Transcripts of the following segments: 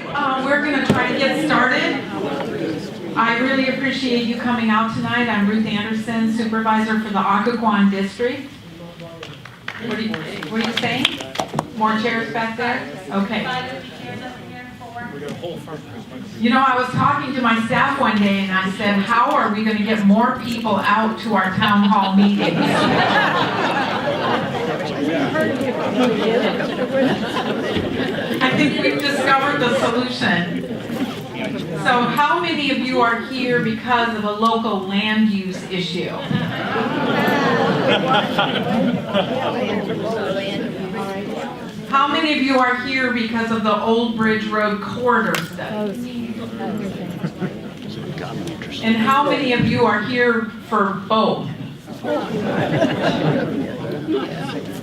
right, we're going to try to get started. I really appreciate you coming out tonight. I'm Ruth Anderson, Supervisor for the Occoquan District. What are you saying? More chairs back there? Okay. You know, I was talking to my staff one day and I said, how are we going to get more people out to our town hall meetings? I think we've discovered the solution. So how many of you are here because of a local land use issue? How many of you are here because of the Old Bridge Road corridor study? And how many of you are here for both?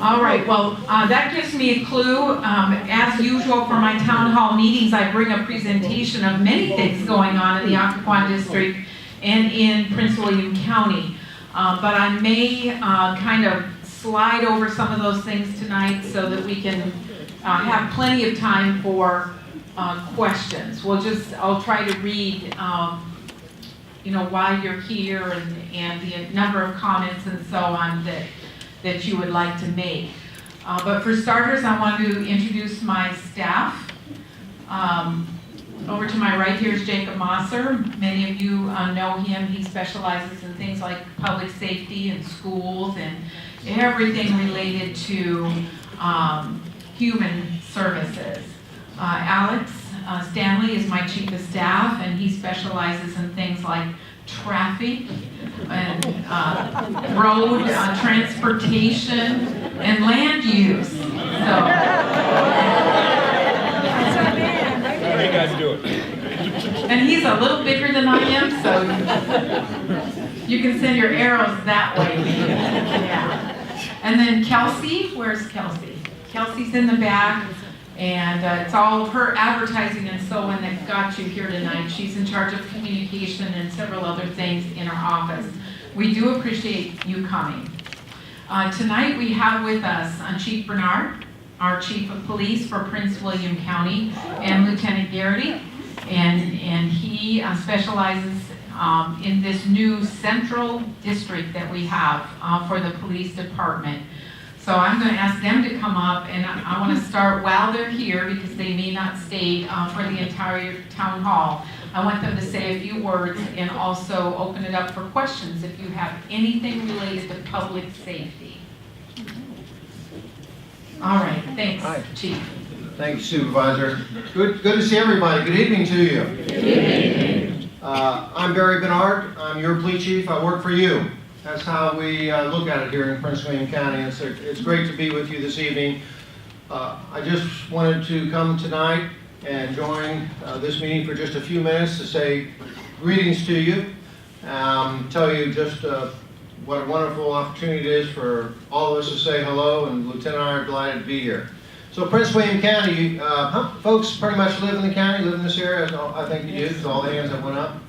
All right, well, that gives me a clue. As usual for my town hall meetings, I bring a presentation of many things going on in the Occoquan District and in Prince William County. But I may kind of slide over some of those things tonight so that we can have plenty of time for questions. I'll try to read why you're here and the number of comments and so on that you would like to make. But for starters, I want to introduce my staff. Over to my right here is Jacob Mosser. Many of you know him. He specializes in things like public safety and schools and everything related to human services. Alex Stanley is my chief of staff, and he specializes in things like traffic and road transportation and land use. So, how do you guys do it? And he's a little bigger than I am, so you can send your arrows that way. Yeah. And then Kelsey, where's Kelsey? Kelsey's in the back, and it's all her advertising and so on that got you here tonight. She's in charge of communication and several other things in our office. We do appreciate you coming. Tonight we have with us Chief Bernard, our Chief of Police for Prince William County, and Lieutenant Garrity, and he specializes in this new central district that we have for the police department. So I'm going to ask them to come up, and I want to start while they're here because they may not stay for the entire town hall. I want them to say a few words and also open it up for questions if you have anything related to public safety. All right, thanks, Chief. Thank you, Supervisor. Good to see everybody. Good evening to you. Good evening. I'm Barry Bernard. I'm your police chief. I work for you. That's how we look at it here in Prince William County. It's great to be with you this evening. I just wanted to come tonight and join this meeting for just a few minutes to say greetings to you, tell you just what a wonderful opportunity it is for all of us to say hello, and Lieutenant and I are delighted to be here. So Prince William County, folks pretty much live in the county, live in this area, I think you do, because all the hands that went up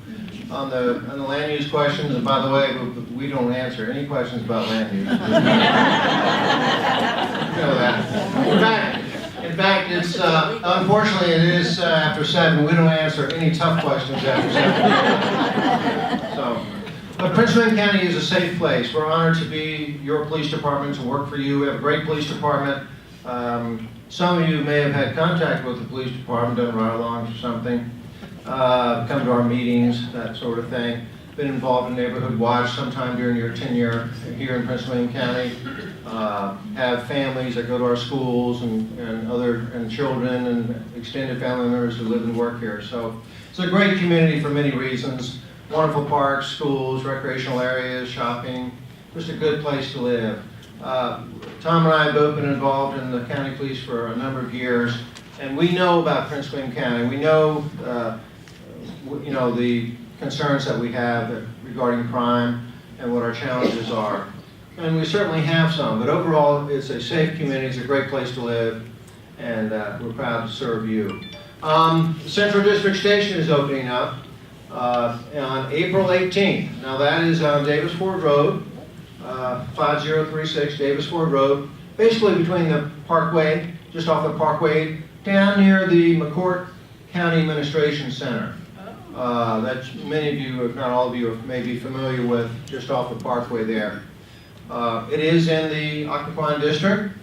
on the land use questions. And by the way, we don't answer any questions about land use. You know that. In fact, it's unfortunately it is after 7. We don't answer any tough questions after 7. So, but Prince William County is a safe place. We're honored to be your police department, to work for you. We have a great police department. Some of you may have had contact with the police department, done ride-alongs or something, come to our meetings, that sort of thing. Been involved in Neighborhood Watch sometime during your tenure here in Prince William County. Have families that go to our schools and children and extended family members who live and work here. So it's a great community for many reasons. Wonderful parks, schools, recreational areas, shopping, just a good place to live. Tom and I have both been involved in the county police for a number of years, and we know about Prince William County. We know, the concerns that we have regarding crime and what our challenges are. And we certainly have some, but overall it's a safe community, it's a great place to live, and we're proud to serve you. Central District Station is opening up on April 18th. Now that is on Davis Ford Road, 5036 Davis Ford Road, basically between the Parkway, just off the Parkway, down near the McCourt County Administration Center. That many of you, if not all of you, may be familiar with, just off the Parkway there. It is in the Occoquan District,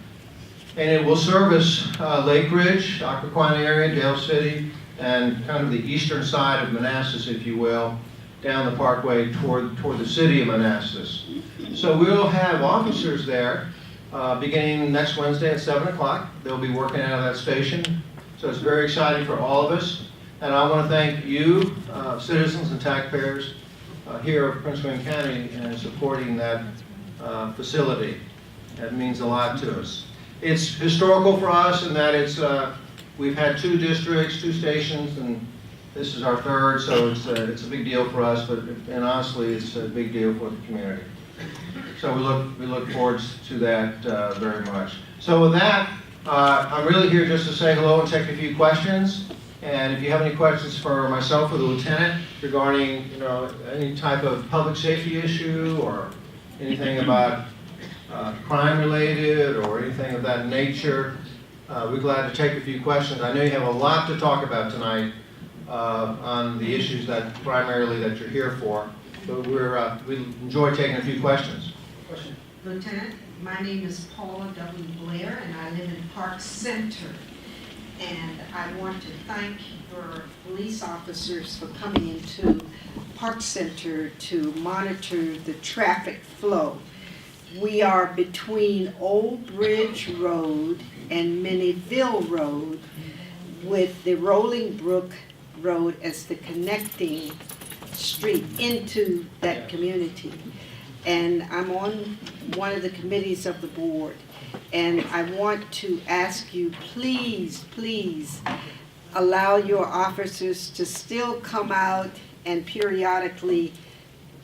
and it will service Lake Ridge, Occoquan area, Dale City, and kind of the eastern side of Manassas, if you will, down the Parkway toward the city of Manassas. So we'll have officers there beginning next Wednesday at 7 o'clock. They'll be working out of that station. So it's very exciting for all of us. And I want to thank you, citizens and taxpayers here of Prince William County in supporting that facility. That means a lot to us. It's historical for us in that we've had 2 districts, 2 stations, and this is our 3rd, so it's a big deal for us, and honestly, it's a big deal for the community. So we look forward to that very much. So with that, I'm really here just to say hello and take a few questions. And if you have any questions for myself or the lieutenant regarding, any type of public safety issue or anything about crime related or anything of that nature, we're glad to take a few questions. I know you have a lot to talk about tonight on the issues primarily that you're here for, but we enjoy taking a few questions. Lieutenant, my name is Paula W. Blair, and I live in Park Center. And I want to thank your police officers for coming into Park Center to monitor the traffic flow. We are between Old Bridge Road and Minnieville Road, with the Rolling Brook Road as the connecting street into that community. And I'm on one of the committees of the board. And I want to ask you, please, please allow your officers to still come out and periodically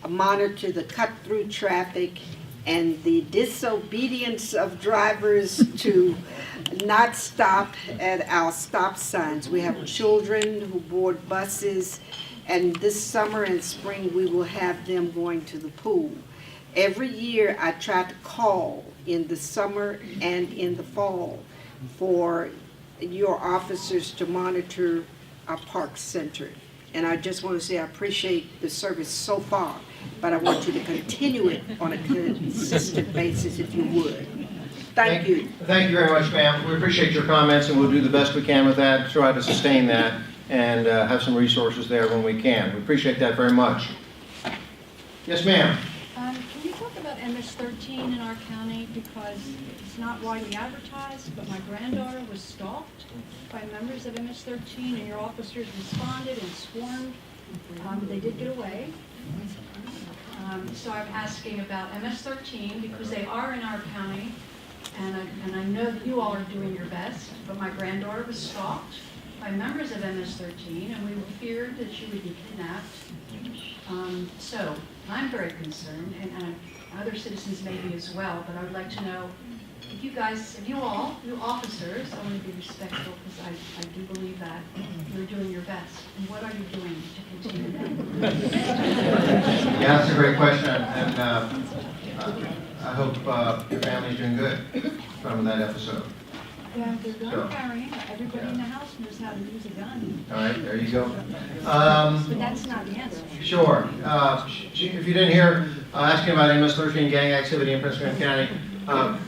monitor the cut-through traffic and the disobedience of drivers to not stop at our stop signs. We have children who board buses, and this summer and spring we will have them going to the pool. Every year I try to call in the summer and in the fall for your officers to monitor our Park Center. And I just want to say I appreciate the service so far, but I want you to continue it on a consistent basis if you would. Thank you. Thank you very much, ma'am. We appreciate your comments, and we'll do the best we can with that, try to sustain that, and have some resources there when we can. We appreciate that very much. Yes, ma'am. Can you talk about MS-13 in our county, because it's not widely advertised, but my granddaughter was stalked by members of MS-13, and your officers responded and swarmed. They did get away. So I'm asking about MS-13 because they are in our county, and I know that you all are doing your best, but my granddaughter was stalked by members of MS-13, and we feared that she would be kidnapped. So I'm very concerned, and other citizens may be as well, but I would like to know if you guys, if you officers, I want to be respectful because I do believe that you're doing your best. And what are you doing to continue that? Yeah, that's a great question, and I hope your family's doing good from that episode. Yeah, they're gun carrying. Everybody in the house knows how to use a gun. All right, there you go. But that's not the answer. Sure. If you didn't hear, asking about MS-13 gang activity in Prince William County,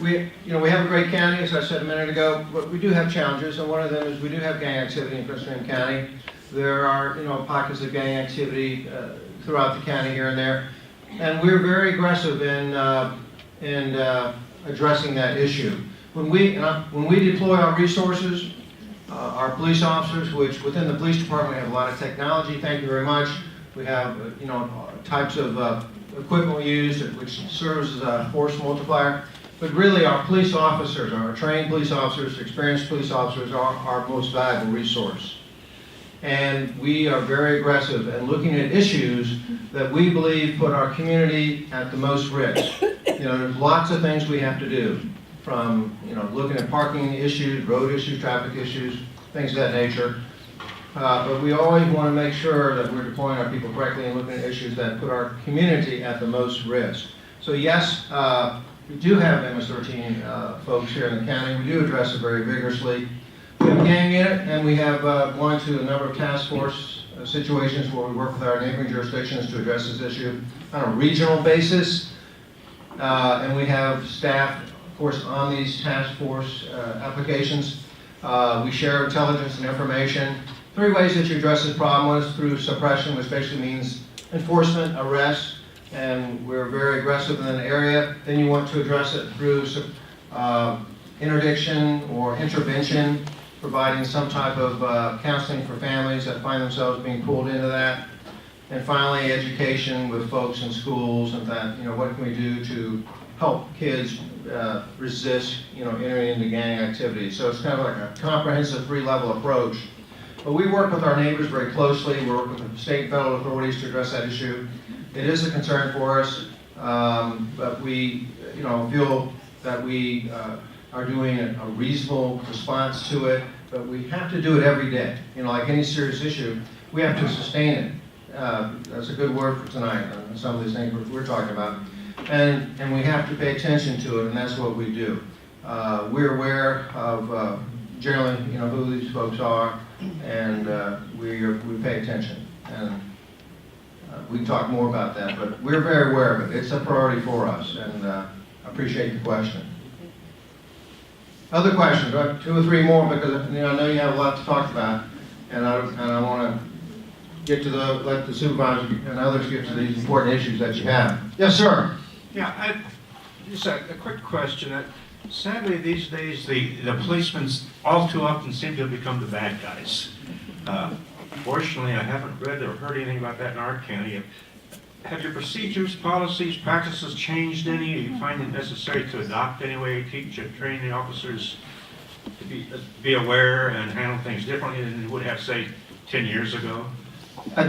we have a great county, as I said a minute ago, but we do have challenges, and one of them is we do have gang activity in Prince William County. There are, pockets of gang activity throughout the county here and there, and we're very aggressive in addressing that issue. When we deploy our resources, our police officers, which within the police department we have a lot of technology, thank you very much. We have, types of equipment we use which serves as a force multiplier. But really our police officers, our trained police officers, experienced police officers are our most valuable resource. And we are very aggressive at looking at issues that we believe put our community at the most risk. There's lots of things we have to do, from looking at parking issues, road issues, traffic issues, things of that nature. But we always want to make sure that we're deploying our people correctly and looking at issues that put our community at the most risk. So yes, we do have MS-13 folks here in the county. We do address it very vigorously. We have a gang unit, and we have gone to a number of task force situations where we work with our neighboring jurisdictions to address this issue on a regional basis. And we have staff, of course, on these task force applications. We share intelligence and information. 3 ways that you address this problem. One is through suppression, which basically means enforcement, arrest, and we're very aggressive in an area. Then you want to address it through interdiction or intervention, providing some type of counseling for families that find themselves being pulled into that. And finally, education with folks in schools and that, what can we do to help kids resist, entering into gang activity. So it's kind of like a comprehensive 3-level approach. But we work with our neighbors very closely. We work with the state and federal authorities to address that issue. It is a concern for us, but we, feel that we are doing a reasonable response to it. But we have to do it every day. Like any serious issue, we have to sustain it. That's a good word for tonight on some of these things we're talking about. And we have to pay attention to it, and that's what we do. We're aware of generally, who these folks are, and we pay attention. And we can talk more about that, but we're very aware of it. It's a priority for us, and I appreciate the question. Other questions? I have 2 or 3 more because I know you have a lot to talk about, and I want to get to let the supervisor and others get to these important issues that you have. Yes, sir. Yeah, just a quick question. Sadly, these days, the policemen all too often seem to have become the bad guys. Fortunately, I haven't read or heard anything about that in our county. Have your procedures, policies, practices changed any? Do you find it necessary to adopt any way, teach and train the officers to be aware and handle things differently than you would have, say, 10 years ago?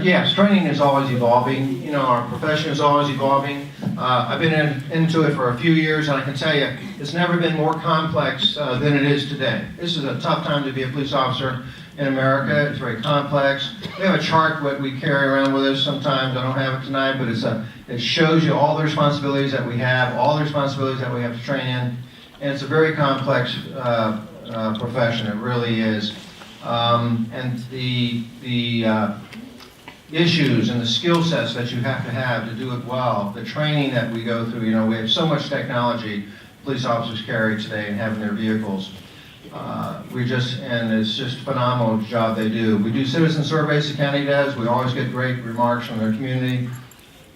Yes, training is always evolving. Our profession is always evolving. I've been into it for a few years, and I can tell you, it's never been more complex than it is today. This is a tough time to be a police officer in America. It's very complex. We have a chart that we carry around with us sometimes. I don't have it tonight, but it shows you all the responsibilities that we have, all the responsibilities that we have to train in, and it's a very complex profession. It really is. And the issues and the skill sets that you have to do it well, the training that we go through, we have so much technology police officers carry today and have in their vehicles. And it's just a phenomenal job they do. We do citizen surveys, the county does. We always get great remarks from their community.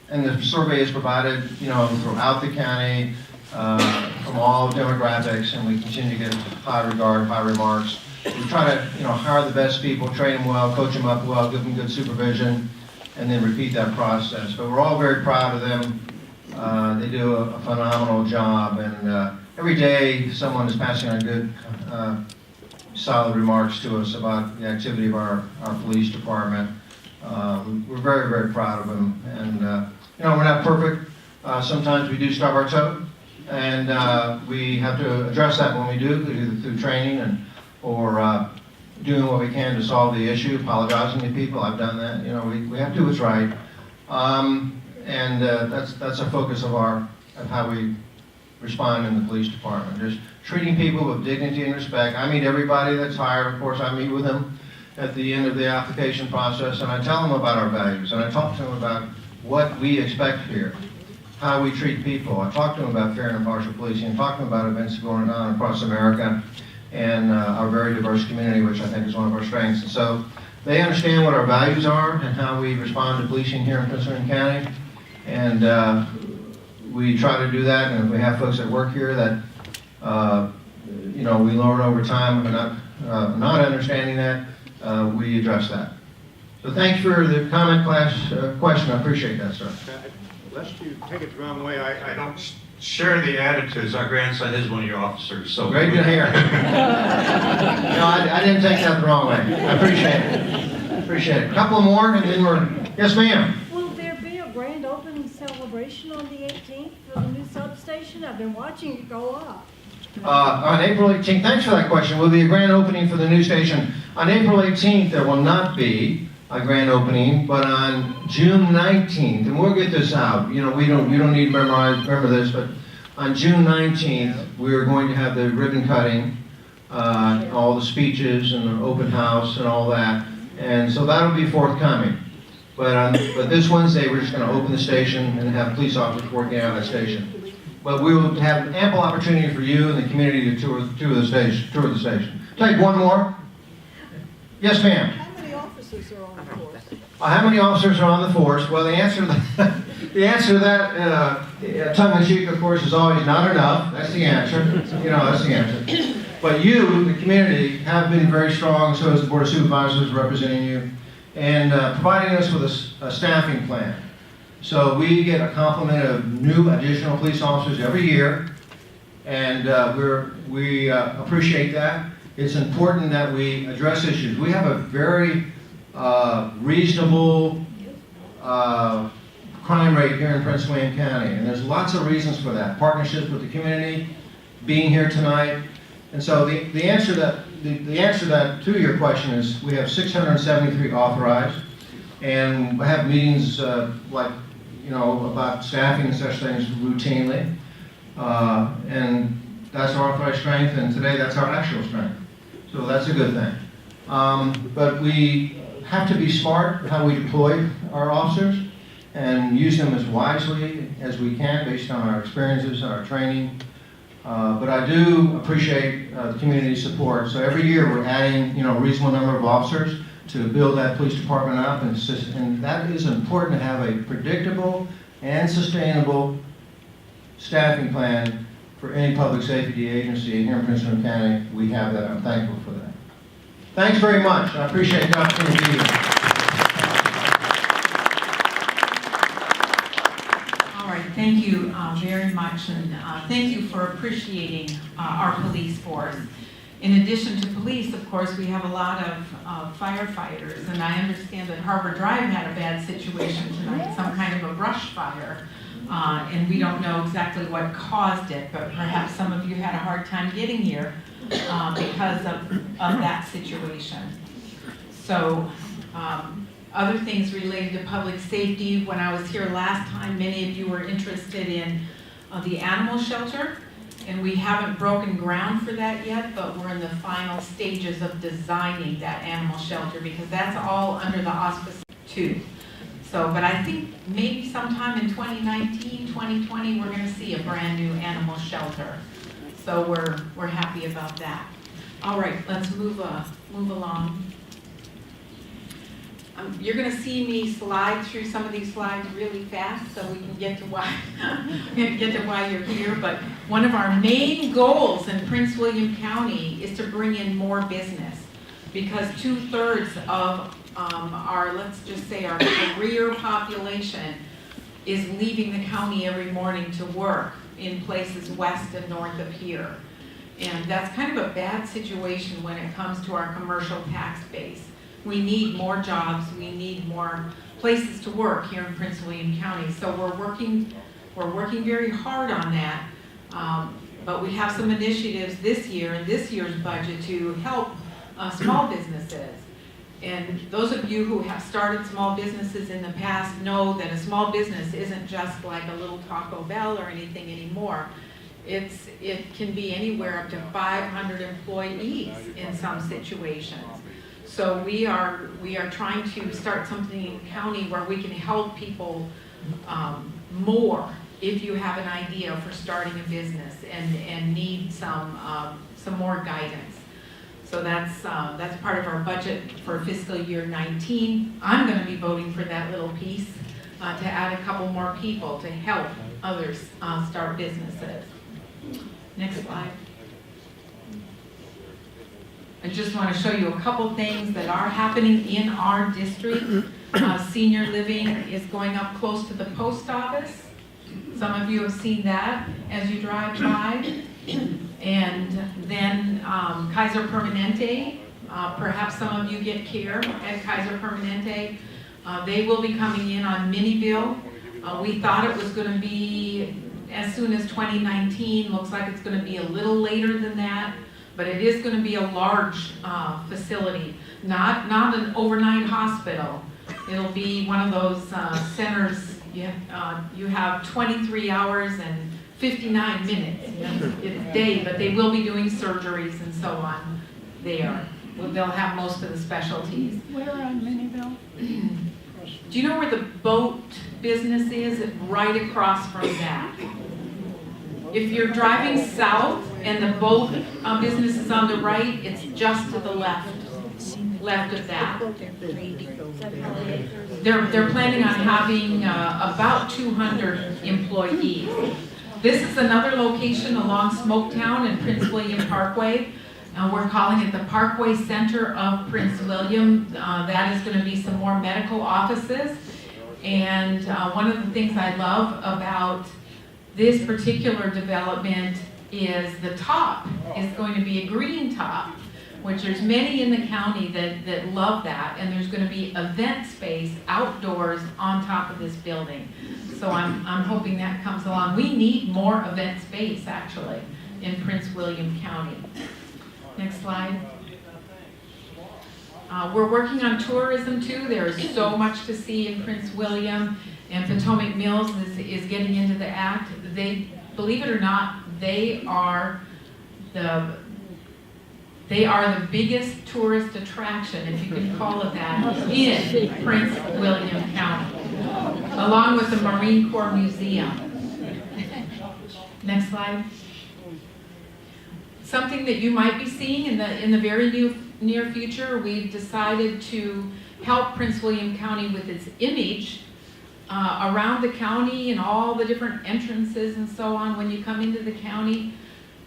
And the survey is provided, throughout the county, from all demographics, and we continue to get high regard, high remarks. We try to, hire the best people, train them well, coach them up well, give them good supervision, and then repeat that process. But we're all very proud of them. They do a phenomenal job, and every day someone is passing on good, solid remarks to us about the activity of our police department. We're very, very proud of them, and we're not perfect. Sometimes we do stub our toe, and we have to address that when we do, either through training or doing what we can to solve the issue, apologizing to people. I've done that. We have to do what's right, and that's a focus of how we respond in the police department. Just treating people with dignity and respect. I meet everybody that's hired. Of course, I meet with them at the end of the application process, and I tell them about our values, and I talk to them about what we expect here, how we treat people. I talk to them about fair and impartial policing, and talk to them about events going on across America and our very diverse community, which I think is one of our strengths. And so they understand what our values are and how we respond to policing here in Prince William County. And we try to do that, and if we have folks that work here that, we learn over time, but not understanding that, we address that. So thanks for the comment question. I appreciate that, sir. Lest you take it the wrong way, I don't share the attitudes. Our grandson is one of your officers, so. Great to hear. No, I didn't take that the wrong way. I appreciate it. Appreciate it. A couple more, and then we're, yes, ma'am. Will there be a grand opening celebration on the 18th for the new substation? I've been watching it go up. On April 18th, thanks for that question. Will be a grand opening for the new station. On April 18th, there will not be a grand opening, but on June 19th, and we'll get this out. We don't need to remember this, but on June 19th, we are going to have the ribbon cutting all the speeches and the open house and all that. And so that'll be forthcoming. But this Wednesday, we're just going to open the station and have police officers working out of that station. But we will have ample opportunity for you and the community to tour the station. Take one more. Yes, ma'am. How many officers are on the force? How many officers are on the force? Well, the answer to that, tongue-in-cheek, of course, is always not enough. That's the answer. That's the answer. But you, the community, have been very strong, so has the Board of Supervisors representing you, and providing us with a staffing plan. So we get a complement of new additional police officers every year, and we appreciate that. It's important that we address issues. We have a very reasonable crime rate here in Prince William County, and there's lots of reasons for that. Partnerships with the community, being here tonight, and so the answer to that to your question is we have 673 authorized, and we have meetings about staffing and such things routinely, and that's our authorized strength, and today that's our actual strength. So that's a good thing. But we have to be smart in how we deploy our officers and use them as wisely as we can based on our experiences, our training. But I do appreciate the community support. So every year we're adding, a reasonable number of officers to build that police department up, and that is important to have a predictable and sustainable staffing plan for any public safety agency. And here in Prince William County, we have that. I'm thankful for that. Thanks very much. I appreciate the opportunity to be here. All right, thank you very much, and thank you for appreciating our police force. In addition to police, of course, we have a lot of firefighters, and I understand that Harbor Drive had a bad situation tonight, some kind of a brush fire, and we don't know exactly what caused it, but perhaps some of you had a hard time getting here because of that situation. So, other things related to public safety. When I was here last time, many of you were interested in the animal shelter, and we haven't broken ground for that yet, but we're in the final stages of designing that animal shelter because that's all under the auspice too. So, but I think maybe sometime in 2019, 2020, we're going to see a brand new animal shelter. So we're happy about that. All right, let's move along. You're going to see me slide through some of these slides really fast so we can get to why you're here. But one of our main goals in Prince William County is to bring in more business, because 2/3 of our, let's just say, our career population is leaving the county every morning to work in places west and north of here. And that's kind of a bad situation when it comes to our commercial tax base. We need more jobs, we need more places to work here in Prince William County. So we're working very hard on that. But we have some initiatives this year in this year's budget to help small businesses. And those of you who have started small businesses in the past know that a small business isn't just like a little Taco Bell or anything anymore. It can be anywhere up to 500 employees in some situations. So we are trying to start something in the county where we can help people more if you have an idea for starting a business and need some more guidance. So that's part of our budget for fiscal year 19. I'm going to be voting for that little piece to add a couple more people to help others start businesses. Next slide. I just want to show you a couple things that are happening in our district. Senior living is going up close to the post office. Some of you have seen that as you drive by. And then Kaiser Permanente, perhaps some of you get care at Kaiser Permanente. They will be coming in on mini bill. We thought it was going to be as soon as 2019. Looks like it's going to be a little later than that. But it is going to be a large facility, not an overnight hospital. It'll be one of those centers. You have 23 hours and 59 minutes. It's day, but they will be doing surgeries and so on there. They'll have most of the specialties. Where on Minnieville? Do you know where the boat business is? It's right across from that. If you're driving south and the boat business is on the right, it's just to the left of that. They're planning on having about 200 employees. This is another location along Smoketown and Prince William Parkway. We're calling it the Parkway Center of Prince William. That is going to be some more medical offices. And one of the things I love about this particular development is the top is going to be a green top, which there's many in the county that love that. And there's going to be event space outdoors on top of this building. So I'm hoping that comes along. We need more event space, actually, in Prince William County. Next slide. We're working on tourism too. There is so much to see in Prince William, and Potomac Mills is getting into the act. They, believe it or not, they are the biggest tourist attraction, if you can call it that, in Prince William County, along with the Marine Corps Museum. Next slide. Something that you might be seeing in the very near future, we've decided to help Prince William County with its image around the county and all the different entrances and so on. When you come into the county,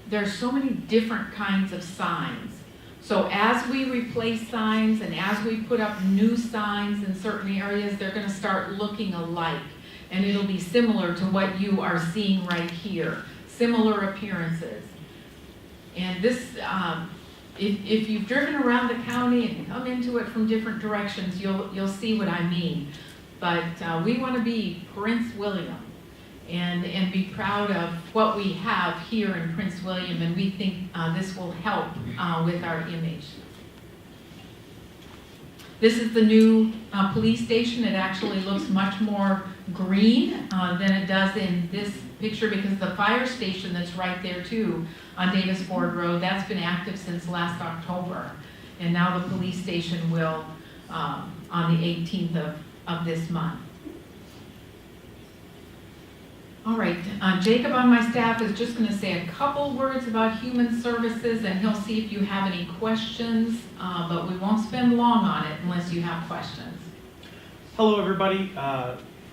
there's so many different kinds of signs. So as we replace signs and as we put up new signs in certain areas, they're going to start looking alike. And it'll be similar to what you are seeing right here, similar appearances. And this, if you've driven around the county and come into it from different directions, you'll see what I mean. But we want to be Prince William and be proud of what we have here in Prince William, and we think this will help with our image. This is the new police station. It actually looks much more green than it does in this picture, because the fire station that's right there too on Davis Ford Road, that's been active since last October. And now the police station will on the 18th of this month. All right, Jacob on my staff is just going to say a couple words about human services, and he'll see if you have any questions, but we won't spend long on it unless you have questions. Hello, everybody.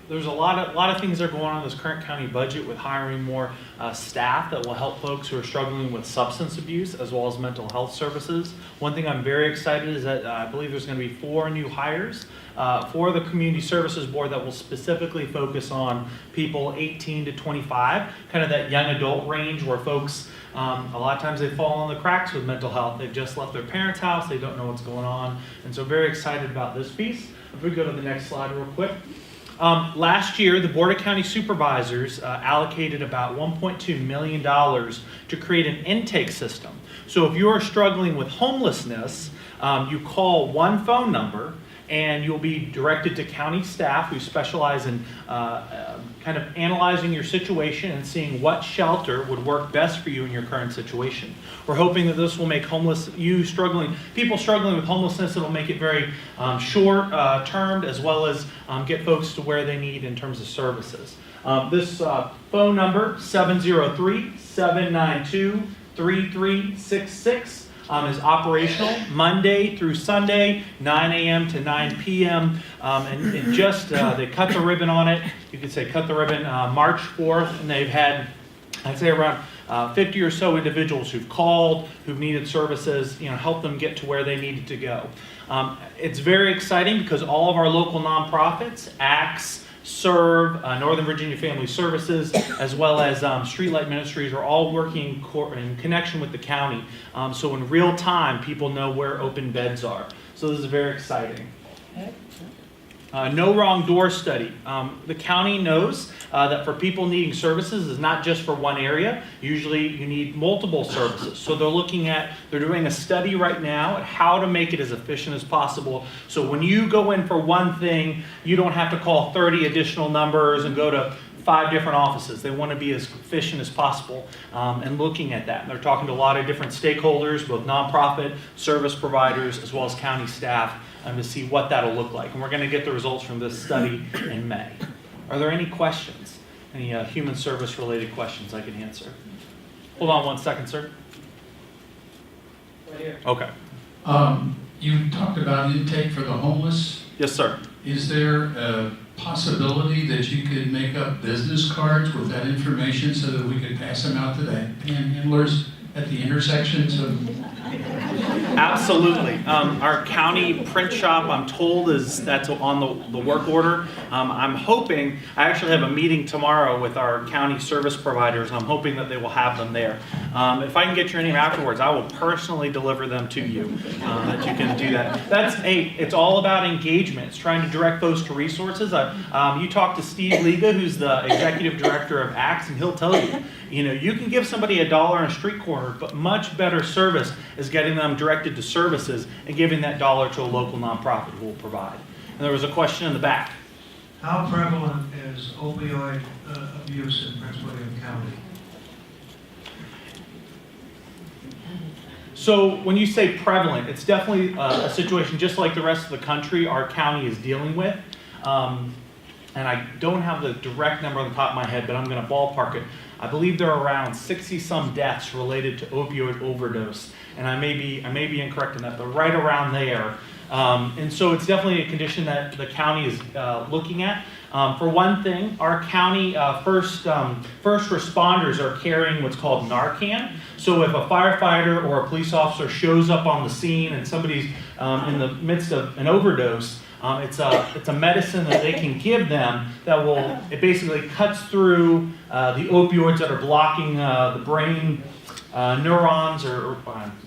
There's a lot of things that are going on in this current county budget with hiring more staff that will help folks who are struggling with substance abuse as well as mental health services. One thing I'm very excited is that I believe there's going to be 4 new hires for the Community Services Board that will specifically focus on people 18 to 25, kind of that young adult range where folks, a lot of times they fall on the cracks with mental health. They've just left their parents' house, they don't know what's going on, and so very excited about this piece. If we go to the next slide real quick. Last year, the Board of County Supervisors allocated about $1.2 million to create an intake system. So if you are struggling with homelessness, you call one phone number and you'll be directed to county staff who specialize in kind of analyzing your situation and seeing what shelter would work best for you in your current situation. We're hoping that this will make people struggling with homelessness, it'll make it very short-termed, as well as get folks to where they need in terms of services. This phone number, 703-792-3366, is operational Monday through Sunday, 9 a.m. to 9 p.m. And just, they cut the ribbon on it. You could say cut the ribbon March 4th, and they've had, I'd say, around 50 or so individuals who've called, who've needed services, help them get to where they needed to go. It's very exciting because all of our local nonprofits, ACTS, Serve, Northern Virginia Family Services, as well as Streetlight Ministries are all working in connection with the county. So in real time, people know where open beds are. So this is very exciting. No wrong door study. The county knows that for people needing services is not just for one area. Usually you need multiple services. So they're doing a study right now at how to make it as efficient as possible. So when you go in for one thing, you don't have to call 30 additional numbers and go to 5 different offices. They want to be as efficient as possible and looking at that. And they're talking to a lot of different stakeholders, both nonprofit, service providers, as well as county staff, to see what that'll look like. And we're going to get the results from this study in May. Are there any questions? Any human service related questions I can answer? Hold on 1 second, sir. Right here. Okay. You talked about intake for the homeless. Yes, sir. Is there a possibility that you could make up business cards with that information so that we could pass them out to the panhandlers at the intersections of? Absolutely. Our county print shop, I'm told, that's on the work order. I'm hoping, I actually have a meeting tomorrow with our county service providers. I'm hoping that they will have them there. If I can get your name afterwards, I will personally deliver them to you, that you can do that. It's all about engagement. It's trying to direct folks to resources. You talk to Steve Liga, who's the executive director of ACTS, and he'll tell you, you can give somebody $1 on a street corner, but much better service is getting them directed to services and giving that $1 to a local nonprofit who will provide. And there was a question in the back. How prevalent is opioid abuse in Prince William County? So when you say prevalent, it's definitely a situation just like the rest of the country our county is dealing with. And I don't have the direct number on the top of my head, but I'm going to ballpark it. I believe there are around 60-some deaths related to opioid overdose, and I may be incorrect in that, but right around there. And so it's definitely a condition that the county is looking at. For one thing, our county first responders are carrying what's called Narcan. So if a firefighter or a police officer shows up on the scene and somebody's in the midst of an overdose, it's a medicine that they can give them that it basically cuts through the opioids that are blocking the brain neurons, or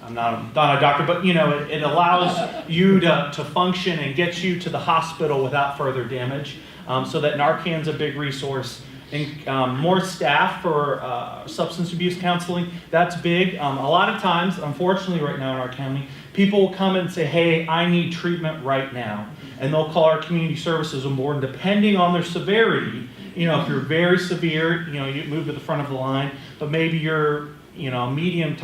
I'm not a doctor, but it allows you to function and get you to the hospital without further damage. So that Narcan's a big resource. And more staff for substance abuse counseling, that's big. A lot of times, unfortunately right now in our county, people will come and say, hey, I need treatment right now. And they'll call our community services on board, and depending on their severity, if you're very severe, you move to the front of the line, but maybe you're a medium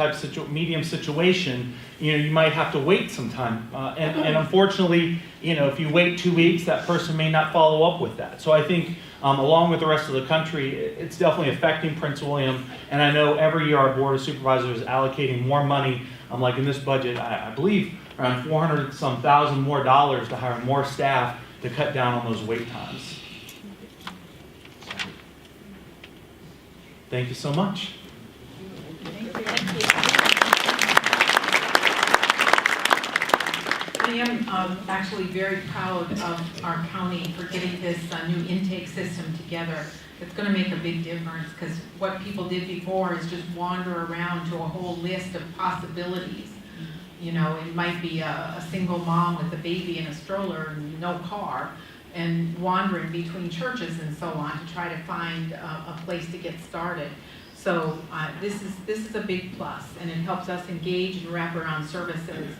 situation, you might have to wait some time. And unfortunately, if you wait 2 weeks, that person may not follow up with that. So I think along with the rest of the country, it's definitely affecting Prince William. And I know every year our Board of Supervisors is allocating more money, like in this budget, I believe around $400-some thousand more dollars to hire more staff to cut down on those wait times. Thank you so much. I am actually very proud of our county for getting this new intake system together. It's going to make a big difference, because what people did before is just wander around to a whole list of possibilities. It might be a single mom with a baby in a stroller and no car, and wandering between churches and so on to try to find a place to get started. So this is a big plus, and it helps us engage and wrap around services.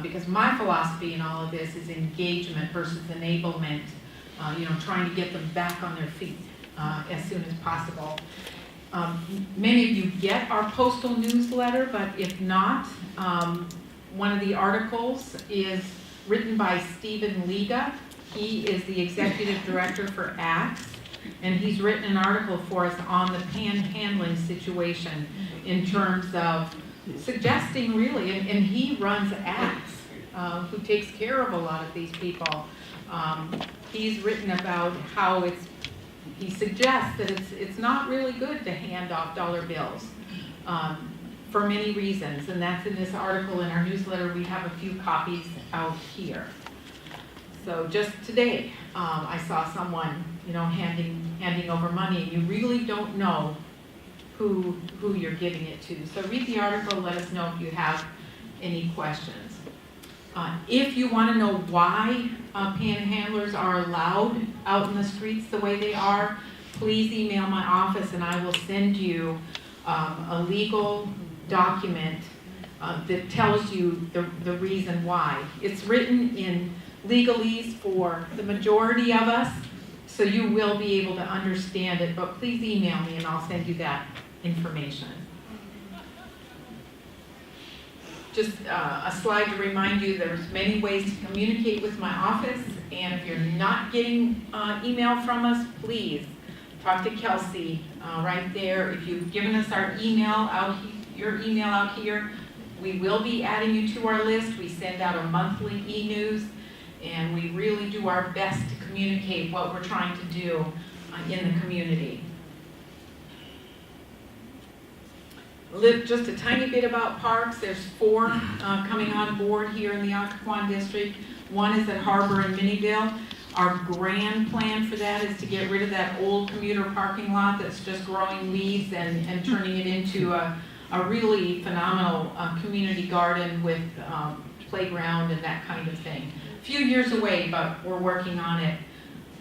Because my philosophy in all of this is engagement versus enablement, trying to get them back on their feet as soon as possible. Many of you get our postal newsletter, but if not, one of the articles is written by Stephen Liga. He is the executive director for ACTS, and he's written an article for us on the panhandling situation in terms of suggesting really, and he runs ACTS, who takes care of a lot of these people. He's written about how he suggests that it's not really good to hand off dollar bills for many reasons, and that's in this article in our newsletter. We have a few copies out here. So just today, I saw someone, handing over money, and you really don't know who you're giving it to. So read the article, let us know if you have any questions. If you want to know why panhandlers are allowed out in the streets the way they are, please email my office and I will send you a legal document that tells you the reason why. It's written in legalese for the majority of us, So you will be able to understand it, but please email me and I'll send you that information. Just a slide to remind you there's many ways to communicate with my office, and if you're not getting email from us, please talk to Kelsey right there. If you've given us our email your email out here, we will be adding you to our list. We send out a monthly e-news, and we really do our best to communicate what we're trying to do in the community. Just a tiny bit about parks. There's 4 coming on board here in the Occoquan district. One is at Harbor and Minnieville. Our grand plan for that is to get rid of that old commuter parking lot that's just growing weeds and turning it into a really phenomenal community garden with playground and that kind of thing. A few years away, but we're working on it.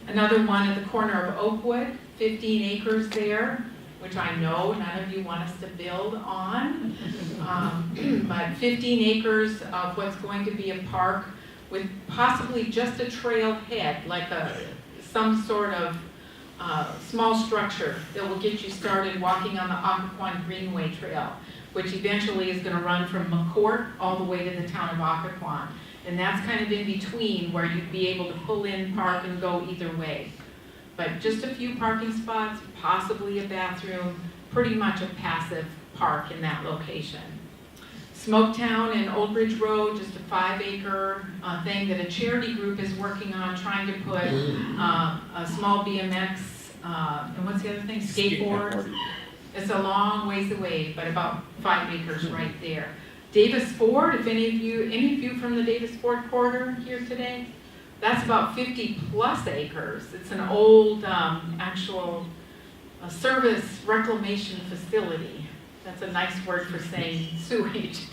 Another one at the corner of Oakwood, 15 acres there, which I know none of you want us to build on, but 15 acres of what's going to be a park with possibly just a trailhead, like some sort of small structure that will get you started walking on the Occoquan Greenway Trail, which eventually is going to run from McCourt all the way to the town of Occoquan. And that's kind of in between where you'd be able to pull in, park, and go either way. But just a few parking spots, possibly a bathroom, pretty much a passive park in that location. Smoketown and Old Bridge Road, just a 5-acre thing that a charity group is working on, trying to put a small BMX, and what's the other thing, skateboard. It's a long ways away, but about 5 acres right there. Davis Ford, if any of you from the Davis Ford corridor here today, that's about 50+ acres. It's an old actual service reclamation facility. That's a nice word for saying sewage.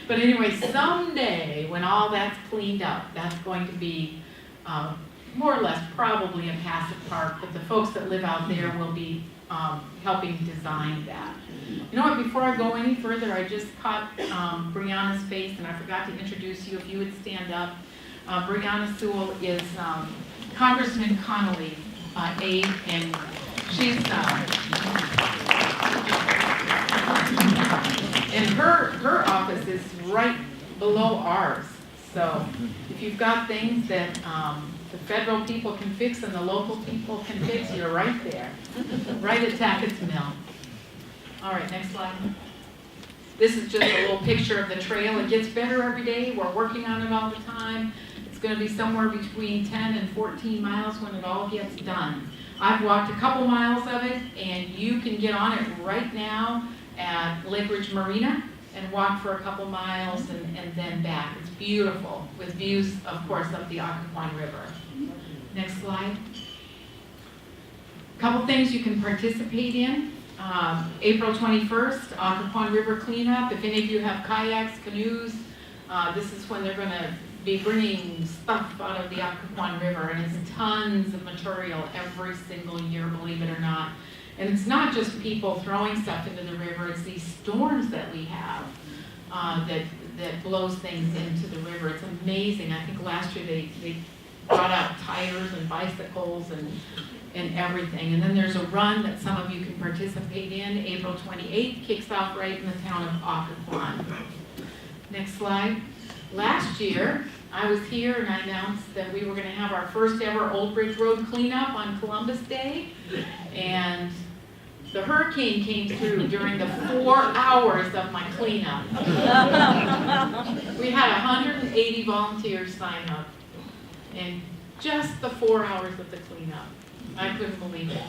But anyway, someday when all that's cleaned up, that's going to be more or less probably a passive park, but the folks that live out there will be helping design that. You know what, before I go any further, I just caught Brianna's face, and I forgot to introduce you. If you would stand up. Brianna Sewell is Congressman Connolly's aide, and she's, and her office is right below ours. So if you've got things that the federal people can fix and the local people can fix, you're right there, right at Tackett's Mill. All right, next slide. This is just a little picture of the trail. It gets better every day. We're working on it all the time. It's going to be somewhere between 10 and 14 miles when it all gets done. I've walked a couple miles of it, and you can get on it right now at Lake Ridge Marina and walk for a couple miles and then back. It's beautiful with views, of course, of the Occoquan River. Next slide. A couple things you can participate in. April 21st, Occoquan River cleanup. If any of you have kayaks, canoes, this is when they're going to be bringing stuff out of the Occoquan River, and it's tons of material every single year, believe it or not. And it's not just people throwing stuff into the river, it's these storms that we have that blows things into the river. It's amazing. I think last year they brought out tires and bicycles and everything. And then there's a run that some of you can participate in. April 28th kicks off right in the town of Occoquan. Next slide. Last year, I was here and I announced that we were going to have our first ever Old Bridge Road cleanup on Columbus Day. And the hurricane came through during the 4 hours of my cleanup. We had 180 volunteers sign up in just the 4 hours of the cleanup. I couldn't believe it.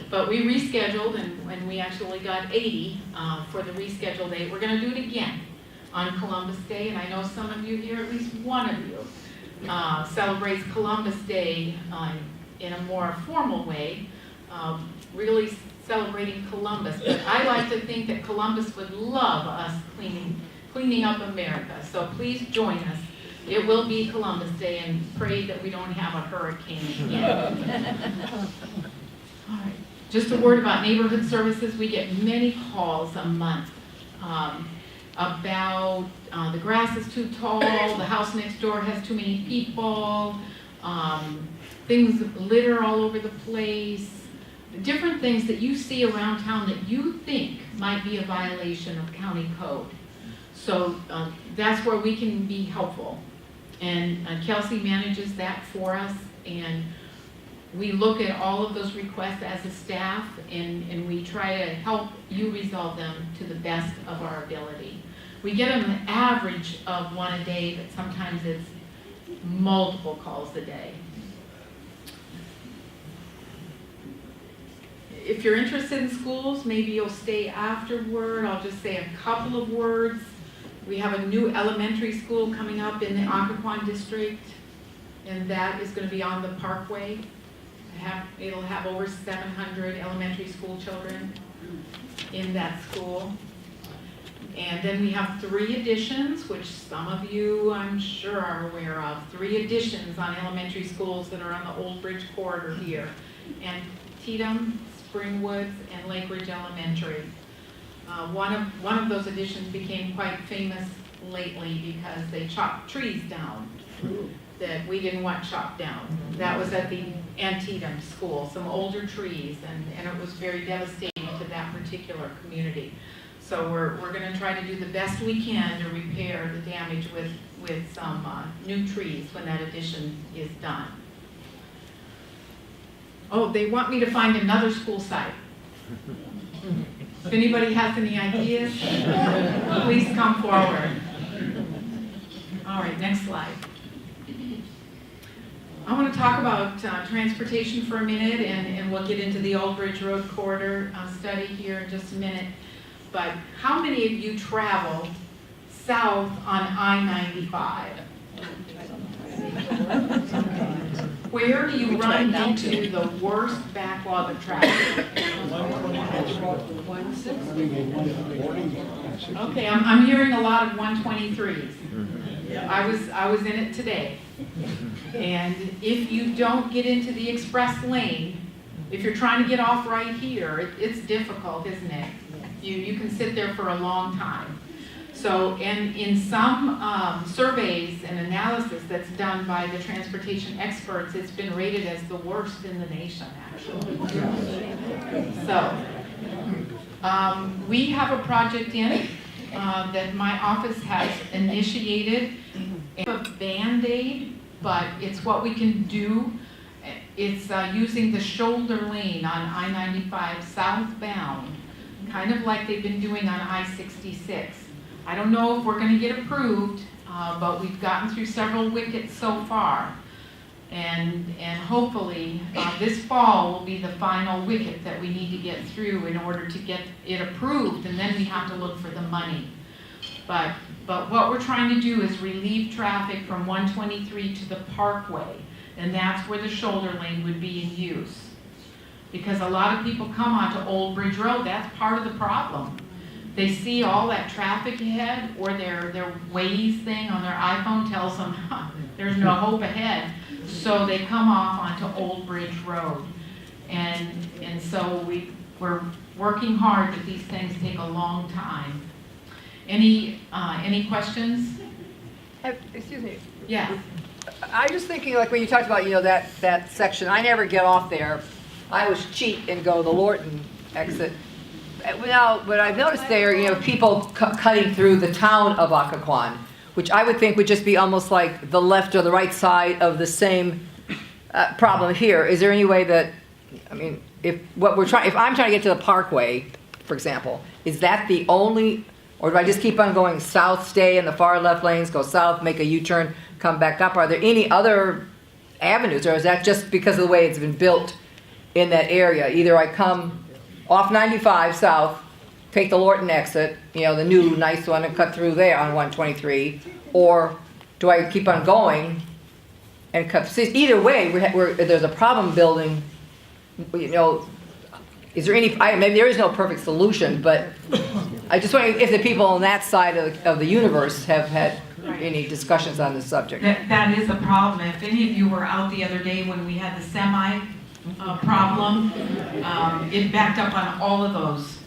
But we rescheduled, and we actually got 80 for the rescheduled date. We're going to do it again on Columbus Day, and I know some of you here, at least one of you, celebrates Columbus Day in a more formal way, really celebrating Columbus. But I like to think that Columbus would love us cleaning up America. So please join us. It will be Columbus Day, and pray that we don't have a hurricane again. All right. Just a word about neighborhood services. We get many calls a month about the grass is too tall, the house next door has too many people, things litter all over the place, different things that you see around town that you think might be a violation of county code. So that's where we can be helpful. And Kelsey manages that for us, and we look at all of those requests as a staff, and we try to help you resolve them to the best of our ability. We get an average of one a day, but sometimes it's multiple calls a day. If you're interested in schools, maybe you'll stay afterward. I'll just say a couple of words. We have a new elementary school coming up in the Occoquan district, and that is going to be on the Parkway. It'll have over 700 elementary school children in that school. And then we have 3 additions, which some of you, I'm sure, are aware of. 3 additions on elementary schools that are on the Old Bridge corridor here. And Antietam, Springwoods, and Lake Ridge Elementary. One of those additions became quite famous lately because they chopped trees down that we didn't want chopped down. That was at the Antietam school, some older trees, and it was very devastating to that particular community. So we're going to try to do the best we can to repair the damage with some new trees when that addition is done. Oh, they want me to find another school site. If anybody has any ideas, please come forward. All right, next slide. I want to talk about transportation for a minute, and we'll get into the Old Bridge Road Corridor study here in just a minute. But how many of you travel south on I-95? Where do you run into the worst backlog of traffic? Okay, I'm hearing a lot of 123s. I was in it today. And if you don't get into the express lane, if you're trying to get off right here, it's difficult, isn't it? You can sit there for a long time. So, and in some surveys and analysis that's done by the transportation experts, it's been rated as the worst in the nation, actually. So, we have a project in that my office has initiated. It's a Band-Aid, but it's what we can do. It's using the shoulder lane on I-95 southbound, kind of like they've been doing on I-66. I don't know if we're going to get approved, but we've gotten through several wickets so far. And hopefully this fall will be the final wicket that we need to get through in order to get it approved, and then we have to look for the money. But what we're trying to do is relieve traffic from 123 to the Parkway, and that's where the shoulder lane would be in use. Because a lot of people come onto Old Bridge Road, that's part of the problem. They see all that traffic ahead, or their Waze thing on their iPhone tells them there's no hope ahead. So they come off onto Old Bridge Road. And so we're working hard, but these things take a long time. Any questions? Excuse me. Yeah. I was thinking, like when you talked about, that section, I never get off there. I always cheat and go the Lorton exit. Now, what I've noticed there, people cutting through the town of Occoquan, which I would think would just be almost like the left or the right side of the same problem here. Is there any way that, if I'm trying to get to the Parkway, for example, is that the only, or do I just keep on going south, stay in the far left lanes, go south, make a U-turn, come back up? Are there any other avenues, or is that just because of the way it's been built in that area? Either I come off 95 south, take the Lorton exit, the new nice one, and cut through there on 123, or do I keep on going and cut? See, either way, there's a problem building. Is there any? Maybe there is no perfect solution, but I just wonder if the people on that side of the universe have had any discussions on this subject. That is a problem. If any of you were out the other day when we had the semi problem, it backed up on all of those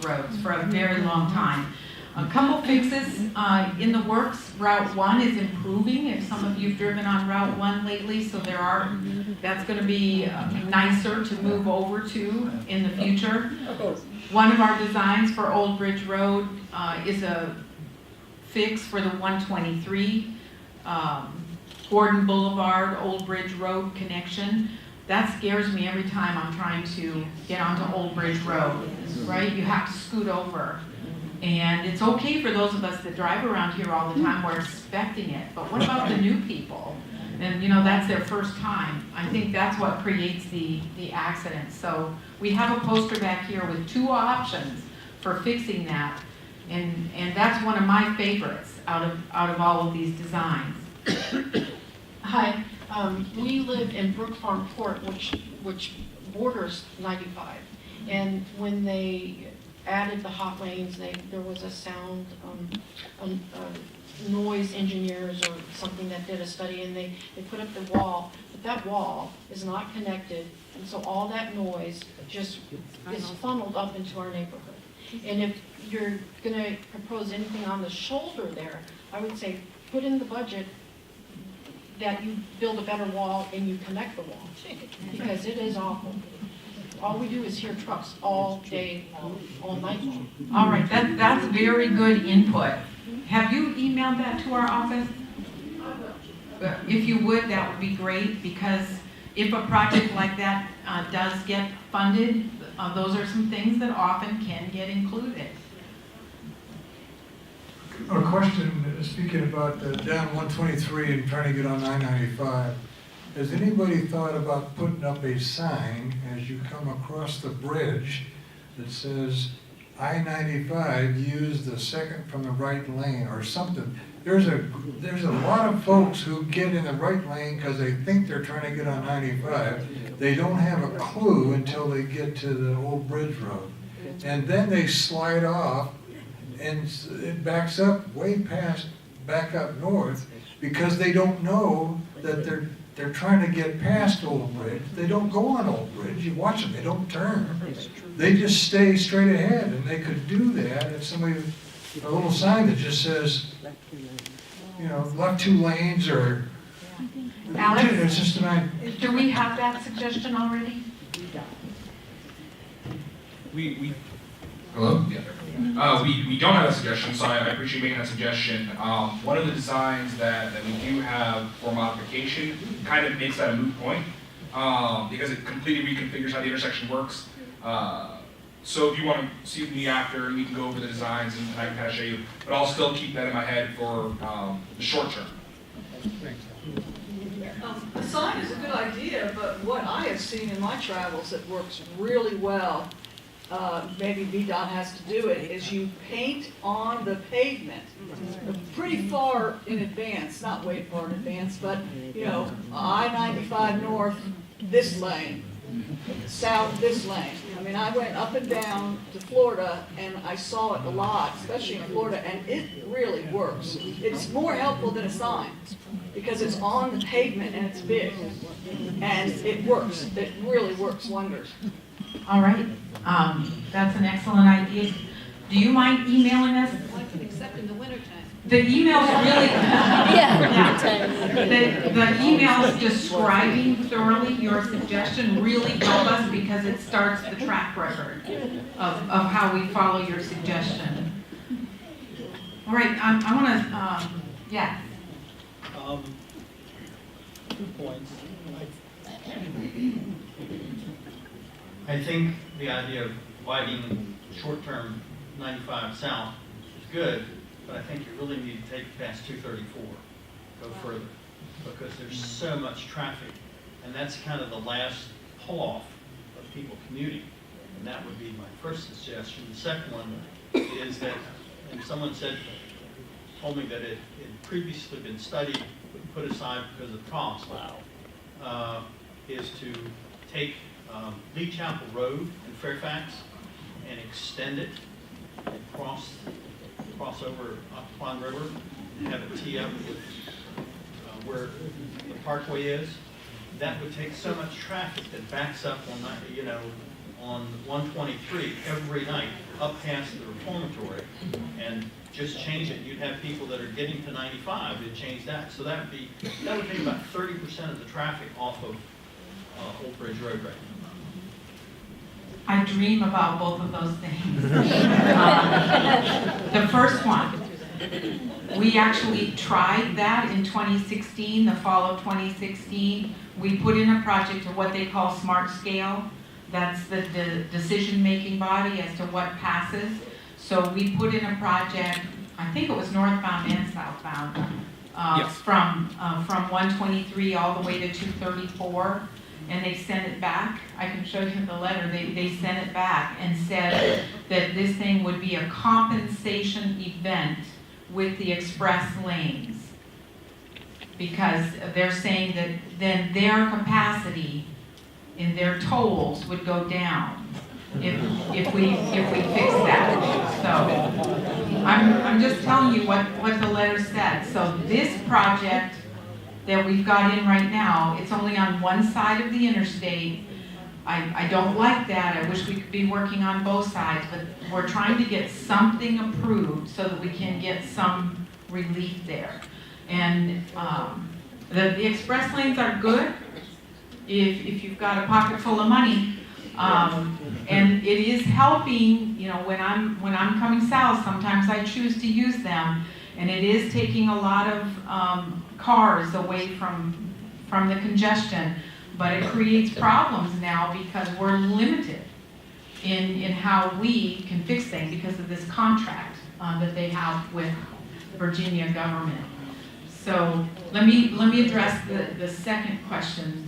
roads for a very long time. A couple fixes in the works. Route 1 is improving, if some of you've driven on Route 1 lately, so that's going to be nicer to move over to in the future. One of our designs for Old Bridge Road is a fix for the 123 Gordon Boulevard, Old Bridge Road connection. That scares me every time I'm trying to get onto Old Bridge Road, right? You have to scoot over. And it's okay for those of us that drive around here all the time, we're expecting it. But what about the new people? And that's their first time. I think that's what creates the accidents. So we have a poster back here with 2 options for fixing that. And that's one of my favorites out of all of these designs. Hi, we live in Brook Farm Court, which borders 95. And when they added the hot lanes, there was a sound, noise engineers or something that did a study, and they put up the wall, but that wall is not connected, and so all that noise just is funneled up into our neighborhood. And if you're gonna propose anything on the shoulder there, I would say put in the budget that you build a better wall and you connect the wall, because it is awful. All we do is hear trucks all day long, all night long. All right, that's very good input. Have you emailed that to our office? If you would, that would be great, because if a project like that does get funded, those are some things that often can get included. A question, speaking about down 123 and trying to get on 995. Has anybody thought about putting up a sign as you come across the bridge that says, I-95, use the second from the right lane or something? There's a lot of folks who get in the right lane because they think they're trying to get on 95. They don't have a clue until they get to the Old Bridge Road. And then they slide off and it backs up way past, back up north, because they don't know that they're trying to get past Old Bridge. They don't go on Old Bridge. You watch them, they don't turn. They just stay straight ahead, and they could do that if somebody, a little sign that just says, left 2 lanes, or Alex, it's just do we have that suggestion already? We Hello? Yeah. We don't have a suggestion, so I appreciate making that suggestion. One of the designs that we do have for modification kind of makes that a moot point, because it completely reconfigures how the intersection works. So if you want to see me after, we can go over the designs and I can kind of show you, but I'll still keep that in my head for the short term. A sign is a good idea, but what I have seen in my travels that works really well, maybe VDOT has to do it, is you paint on the pavement pretty far in advance, not way far in advance, but I-95 north, this lane, south, this lane. I mean, I went up and down to Florida and I saw it a lot, especially in Florida, and it really works. It's more helpful than a sign because it's on the pavement and it's big, and it works. It really works wonders. All right, that's an excellent idea. Do you mind emailing us? Except in the wintertime. The email's really, the emails describing thoroughly your suggestion really help us because it starts the track record of how we follow your suggestion. All right, I want to, yeah. 2 points. I think the idea of widening short-term 95 south is good, but I think you really need to take it past 234, go further, because there's so much traffic, and that's kind of the last pull-off of people commuting, and that would be my first suggestion. The second one is that, and someone told me that it had previously been studied, but put aside because of cost, is to take Lee Chapel Road in Fairfax and extend it and cross over Occoquan River and have it tee up with where the parkway is. That would take so much traffic that backs up on on 123 every night up past the reformatory and just change it. You'd have people that are getting to 95 to change that. So that would take about 30% of the traffic off of Old Bridge Road right now. I dream about both of those things. The first one, we actually tried that in 2016, the fall of 2016. We put in a project of what they call Smart Scale. That's the decision-making body as to what passes. So we put in a project, I think it was northbound and southbound, Yes. from 123 all the way to 234. And they sent it back. I can show you the letter. They sent it back and said that this thing would be a compensation event with the express lanes. Because they're saying that then their capacity in their tolls would go down if we fix that. So I'm just telling you what the letter said. So this project that we've got in right now, it's only on one side of the interstate. I don't like that. I wish we could be working on both sides, but we're trying to get something approved so that we can get some relief there. And the express lanes are good if you've got a pocket full of money. And it is helping, you know, when I'm coming south, sometimes I choose to use them. And it is taking a lot of cars away from the congestion, but it creates problems now because we're limited in how we can fix things because of this contract that they have with Virginia government. So let me address the second question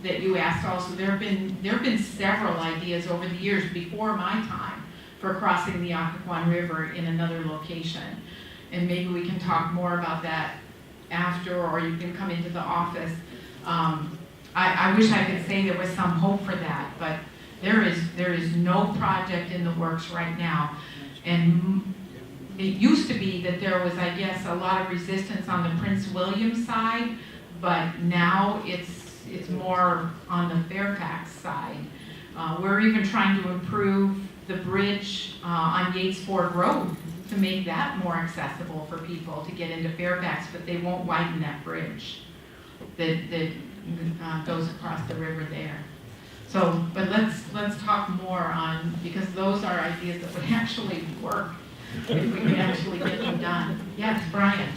that you asked also. There have been several ideas over the years before my time for crossing the Occoquan River in another location. And maybe we can talk more about that after, or you can come into the office. I wish I could say there was some hope for that, but there is no project in the works right now. And it used to be that there was, I guess, a lot of resistance on the Prince William side, but now it's more on the Fairfax side. We're even trying to improve the bridge on Yates Ford Road to make that more accessible for people to get into Fairfax, but they won't widen that bridge that goes across the river there. So, but let's talk more on, because those are ideas that would actually work if we could actually get them done. Yes, Brian.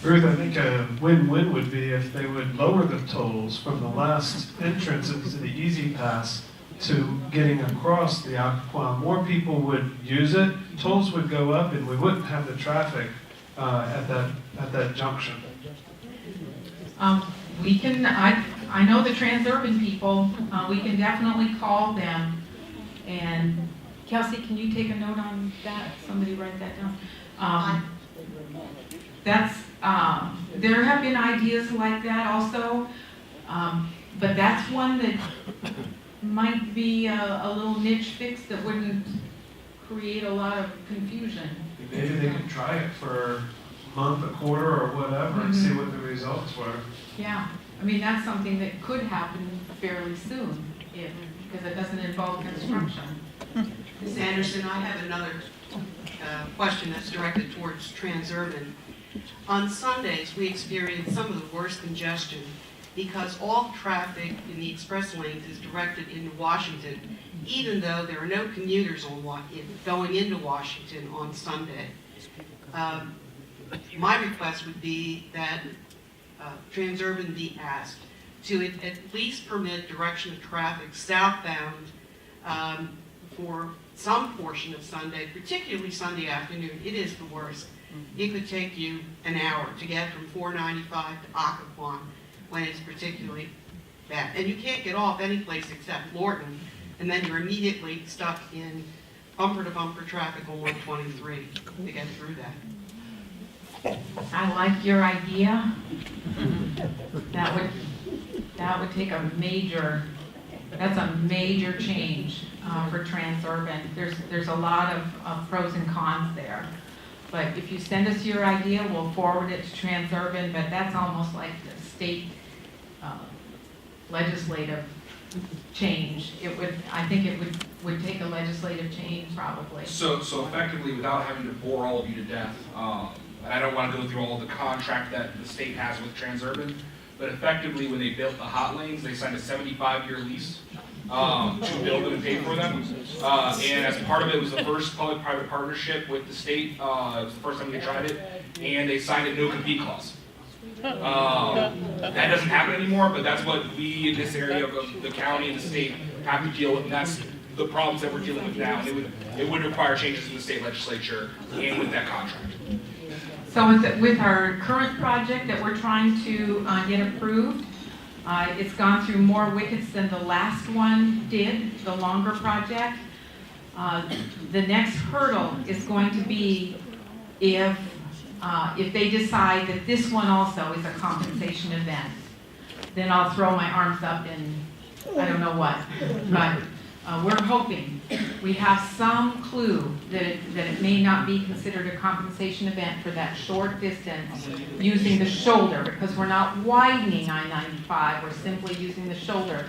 Ruth, I think a win-win would be if they would lower the tolls from the last entrance into the Easy Pass to getting across the Occoquan. More people would use it, tolls would go up, and we wouldn't have the traffic at that junction. We can, I know the Transurban people, we can definitely call them. And Kelsey, can you take a note on that? Somebody write that down. There have been ideas like that also, but that's one that might be a little niche fix that wouldn't create a lot of confusion. Maybe they could try it for a month, a quarter, or whatever, and see what the results were. Yeah, I mean, that's something that could happen fairly soon, because it doesn't involve construction. Ms. Anderson, I have another question that's directed towards Transurban. On Sundays, we experience some of the worst congestion because all traffic in the express lanes is directed into Washington, even though there are no commuters going into Washington on Sunday. My request would be that Transurban be asked to at least permit direction of traffic southbound for some portion of Sunday, particularly Sunday afternoon. It is the worst. It could take you an hour to get from 495 to Occoquan when it's particularly bad. And you can't get off any place except Lorton, and then you're immediately stuck in bumper-to-bumper traffic on 123 to get through that. I like your idea. That would take that's a major change for Transurban. There's a lot of pros and cons there. But if you send us your idea, we'll forward it to Transurban, but that's almost like the state legislative change. I think it would would take a legislative change probably. So effectively, without having to bore all of you to death, and I don't want to go through all the contract that the state has with Transurban, but effectively, when they built the hot lanes, they signed a 75-year lease to build them and pay for them. And as part of it, was the first public-private partnership with the state. It was the first time they tried it, and they signed a no-compete clause. That doesn't happen anymore, but that's what we in this area of the county and the state have to deal with, and that's the problems that we're dealing with now. It would require changes in the state legislature and with that contract. So with our current project that we're trying to get approved, it's gone through more wickets than the last one did, the longer project. The next hurdle is going to be if they decide that this one also is a compensation event. Then I'll throw my arms up and I don't know what. But we're hoping, we have some clue that it may not be considered a compensation event for that short distance using the shoulder, because we're not widening I-95, we're simply using the shoulder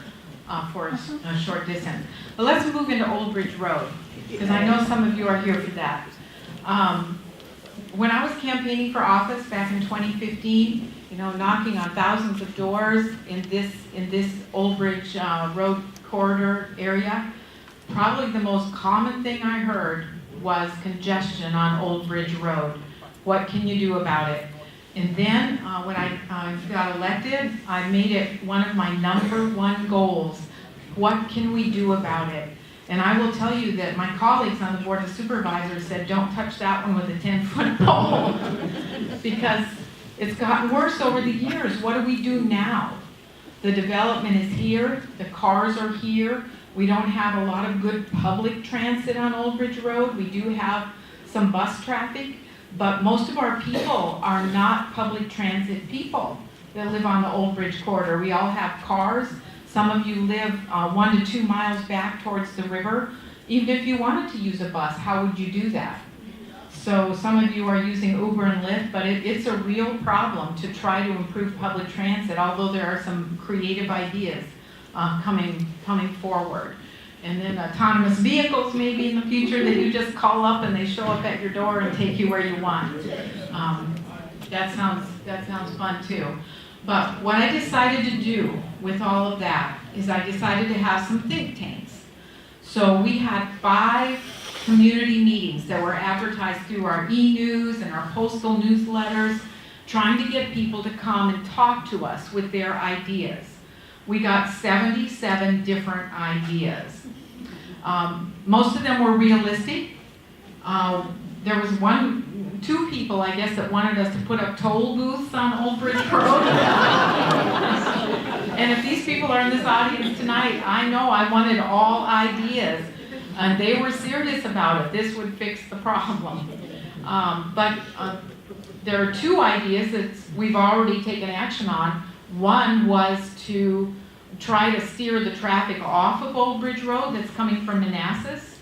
for a short distance. But let's move into Old Bridge Road, because I know some of you are here for that. When I was campaigning for office back in 2015, knocking on thousands of doors in this Old Bridge Road corridor area, probably the most common thing I heard was congestion on Old Bridge Road. What can you do about it? And then when I got elected, I made it one of my #1 goals. What can we do about it? And I will tell you that my colleagues on the Board of Supervisors said, don't touch that one with a 10-foot pole, because it's gotten worse over the years. What do we do now? The development is here, the cars are here. We don't have a lot of good public transit on Old Bridge Road. We do have some bus traffic, but most of our people are not public transit people that live on the Old Bridge corridor. We all have cars. Some of you live 1 to 2 miles back towards the river. Even if you wanted to use a bus, how would you do that? So some of you are using Uber and Lyft, but it's a real problem to try to improve public transit, although there are some creative ideas coming forward. And then autonomous vehicles maybe in the future that you just call up and they show up at your door and take you where you want. That sounds fun too. But what I decided to do with all of that is I decided to have some think tanks. So we had 5 community meetings that were advertised through our e-news and our postal newsletters, trying to get people to come and talk to us with their ideas. We got 77 different ideas. Most of them were realistic. There was 2 people, I guess, that wanted us to put up toll booths on Old Bridge Road. And if these people are in this audience tonight, I know I wanted all ideas. And they were serious about it. This would fix the problem. But there are 2 ideas that we've already taken action on. One was to try to steer the traffic off of Old Bridge Road that's coming from Manassas,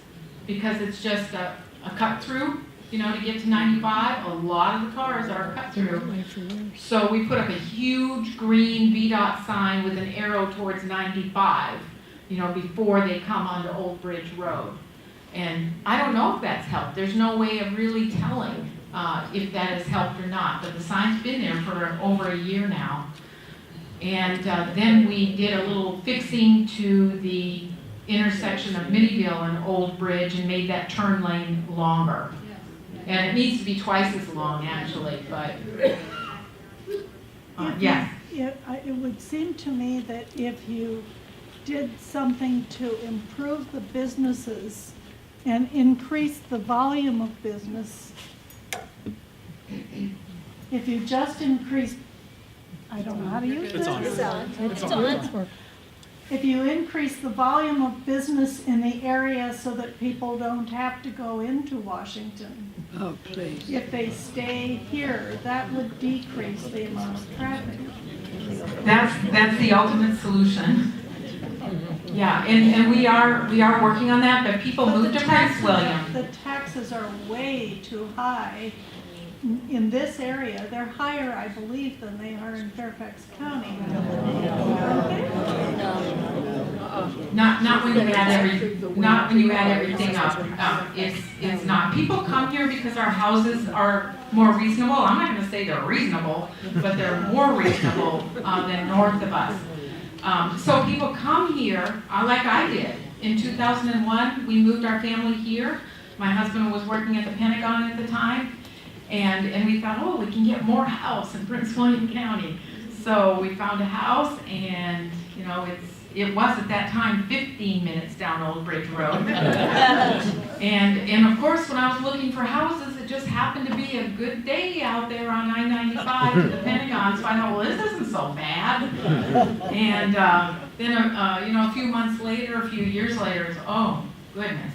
because it's just a cut through, to get to 95. A lot of the cars are cut through. So we put up a huge green VDOT sign with an arrow towards 95, before they come onto Old Bridge Road. And I don't know if that's helped. There's no way of really telling if that has helped or not, but the sign's been there for over a year now. And then we did a little fixing to the intersection of Minnieville and Old Bridge and made that turn lane longer. And it needs to be twice as long, actually, but yes. It would seem to me that if you did something to improve the businesses and increase the volume of business, if you just increase, I don't know how to use this. It's on. If you increase the volume of business in the area so that people don't have to go into Washington, if they stay here, that would decrease the amount of traffic. That's the ultimate solution. Yeah, and we are working on that, but people move to Prince William. The taxes are way too high in this area, they're higher, I believe, than they are in Fairfax County. Not when you add everything up. It's not. People come here because our houses are more reasonable. I'm not gonna say they're reasonable, but they're more reasonable than north of us. So people come here, like I did. In 2001, we moved our family here. My husband was working at the Pentagon at the time, and we thought, oh, we can get more house in Prince William County. So we found a house, and you know, it was at that time 15 minutes down Old Bridge Road. and of course, when I was looking for houses, it just happened to be a good day out there on I-95 to the Pentagon. So I thought, well, this isn't so bad. And then, you know, a few months later, a few years later, it's, oh, goodness.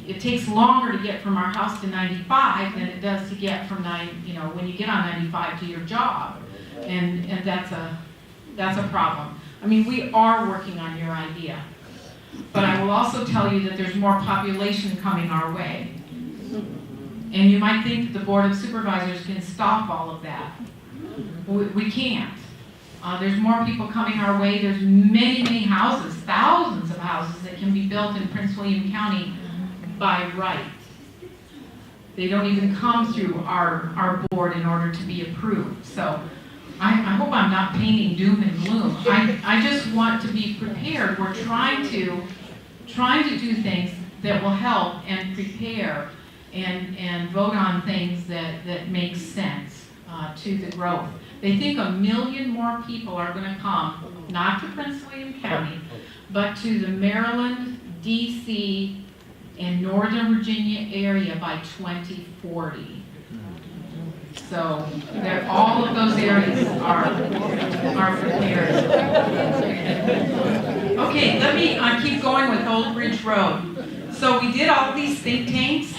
It takes longer to get from our house to 95 than it does to get from when you get on 95 to your job. And that's a problem. I mean, we are working on your idea. But I will also tell you that there's more population coming our way. And you might think that the Board of Supervisors can stop all of that. We can't. There's more people coming our way. There's many, many houses, thousands of houses that can be built in Prince William County by right. They don't even come through our board in order to be approved. So I hope I'm not painting doom and gloom. I just want to be prepared. We're trying to do things that will help and prepare and vote on things that make sense to the growth. They think 1 million more people are going to come, not to Prince William County, but to the Maryland, DC, and Northern Virginia area by 2040. So all of those areas are prepared. Okay, let me keep going with Old Bridge Road. So we did all these think tanks.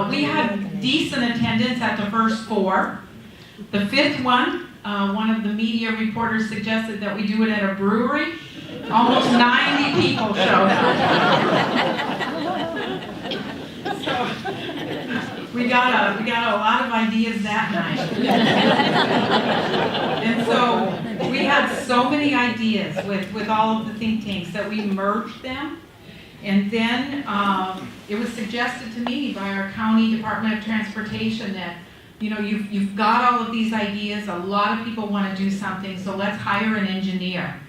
We had decent attendance at the first 4. The 5th one, one of the media reporters suggested that we do it at a brewery. Almost 90 people showed up. So we got a lot of ideas that night. And so we had so many ideas with all of the think tanks that we merged them. And then it was suggested to me by our county Department of Transportation that, you know, you've got all of these ideas, a lot of people want to do something, so let's hire an engineer.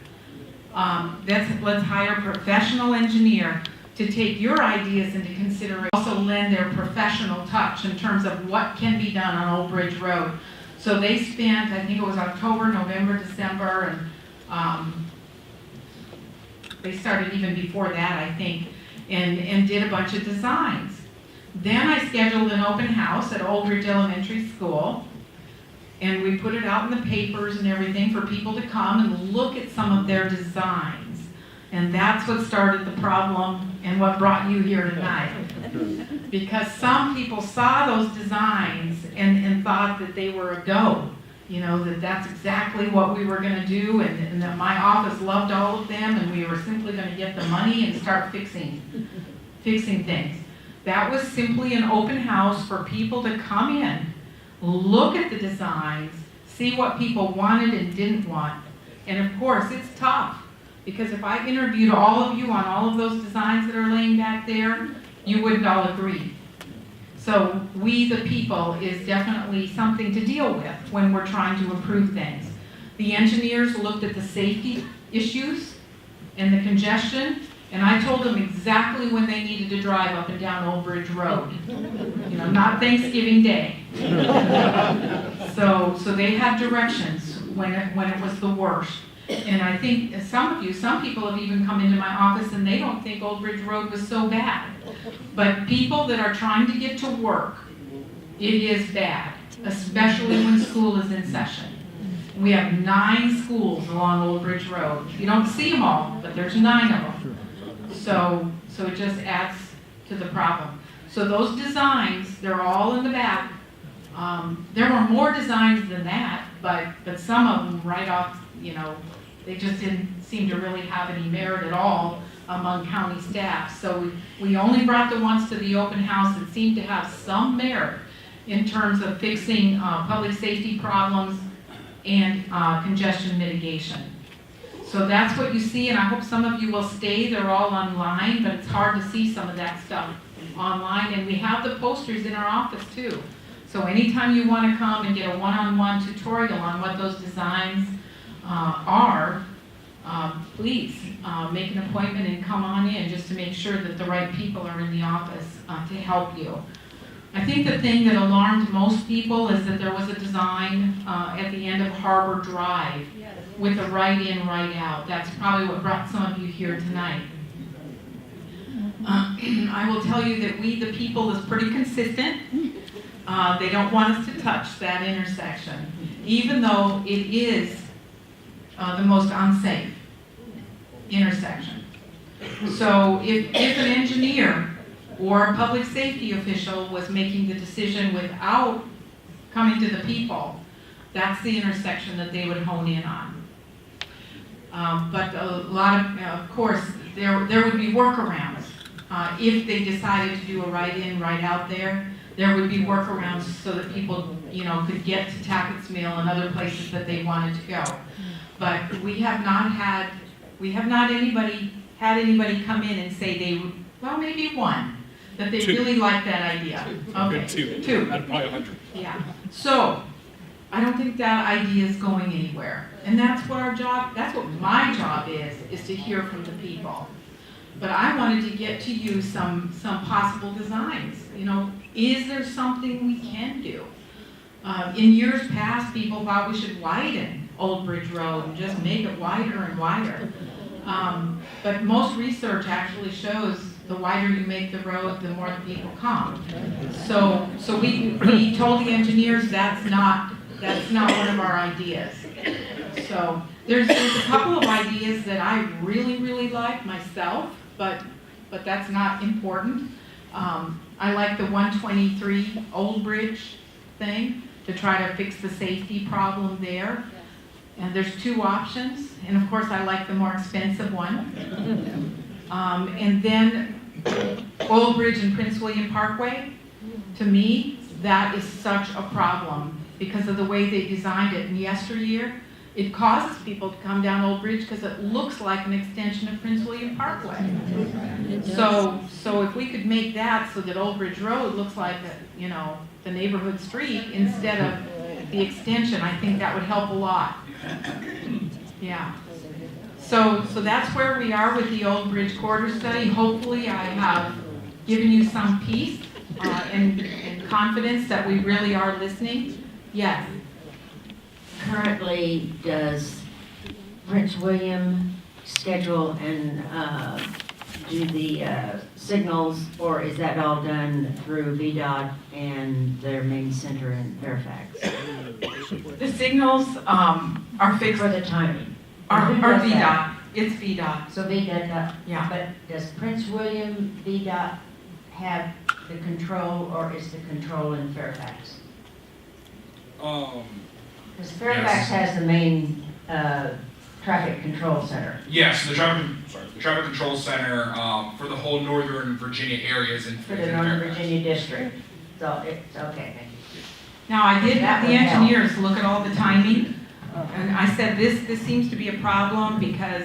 Let's hire a professional engineer to take your ideas into consideration, also lend their professional touch in terms of what can be done on Old Bridge Road. So they spent, I think it was October, November, December, and they started even before that, I think, and did a bunch of designs. Then I scheduled an open house at Old Bridge Elementary School, and we put it out in the papers and everything for people to come and look at some of their designs. And that's what started the problem and what brought you here tonight. Because some people saw those designs and thought that they were a go. You know, that's exactly what we were going to do, and that my office loved all of them, and we were simply going to get the money and start fixing things. That was simply an open house for people to come in, look at the designs, see what people wanted and didn't want. And of course, it's tough, because if I interviewed all of you on all of those designs that are laying back there, you wouldn't all agree. So we the people is definitely something to deal with when we're trying to improve things. The engineers looked at the safety issues and the congestion, and I told them exactly when they needed to drive up and down Old Bridge Road. You know, not Thanksgiving Day. So they had directions when it was the worst. And I think some people have even come into my office and they don't think Old Bridge Road was so bad. But people that are trying to get to work, it is bad, especially when school is in session. We have 9 schools along Old Bridge Road. You don't see them all, but there's 9 of them. So it just adds to the problem. So those designs, they're all in the back. There were more designs than that, but some of them right off, you know, they just didn't seem to really have any merit at all among county staff. So we only brought the ones to the open house that seemed to have some merit. in terms of fixing public safety problems and congestion mitigation. So that's what you see, and I hope some of you will stay. They're all online, but it's hard to see some of that stuff online. And we have the posters in our office too. So anytime you want to come and get a one-on-one tutorial on what those designs are, please make an appointment and come on in just to make sure that the right people are in the office to help you. I think the thing that alarmed most people is that there was a design at the end of Harbor Drive with a right in, right out. That's probably what brought some of you here tonight. I will tell you that we, the people, is pretty consistent. They don't want us to touch that intersection, even though it is the most unsafe intersection. So if an engineer or a public safety official was making the decision without coming to the people, that's the intersection that they would hone in on. But a lot of course, there would be workarounds. If they decided to do a right in, right out there would be workarounds so that people, could get to Tackett's Mill and other places that they wanted to go. But we have not had anybody come in and say maybe one, that they really like that idea. Okay, two. Out of probably 100. Yeah. So I don't think that idea is going anywhere. And that's what my job is to hear from the people. But I wanted to get to you some possible designs. Is there something we can do? In years past, people thought we should widen Old Bridge Road and just make it wider and wider. But most research actually shows the wider you make the road, the more the people come. So we told the engineers that's not one of our ideas. So there's a couple of ideas that I really, really like myself, but that's not important. I like the 123 Old Bridge thing to try to fix the safety problem there. And there's two options, and of course I like the more expensive one. And then Old Bridge and Prince William Parkway, to me, that is such a problem because of the way they designed it in yesteryear. It causes people to come down Old Bridge because it looks like an extension of Prince William Parkway. So if we could make that so that Old Bridge Road looks like the neighborhood street instead of the extension, I think that would help a lot. Yeah. So that's where we are with the Old Bridge Corridor Study. Hopefully I have given you some peace and confidence that we really are listening. Yes. Currently, does Prince William schedule and do the signals, or is that all done through VDOT and their main center in Fairfax? The signals are fixed for the timing. Are VDOT. It's VDOT. So VDOT, yeah. But does Prince William VDOT have the control, or is the control in Fairfax? Because Fairfax has the main traffic control center. Yes, the traffic control center for the whole Northern Virginia areas and For the Northern Virginia district. So it's okay. Thank you. Now I did have the engineers look at all the timing, and I said this seems to be a problem because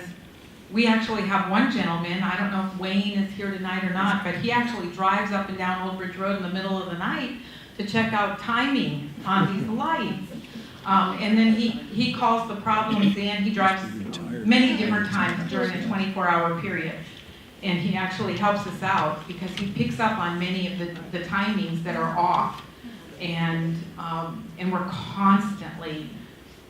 we actually have one gentleman, I don't know if Wayne is here tonight or not, but he actually drives up and down Old Bridge Road in the middle of the night to check out timing on these lights. And then he calls the problems in. He drives many different times during a 24-hour period. And he actually helps us out because he picks up on many of the timings that are off. And we're constantly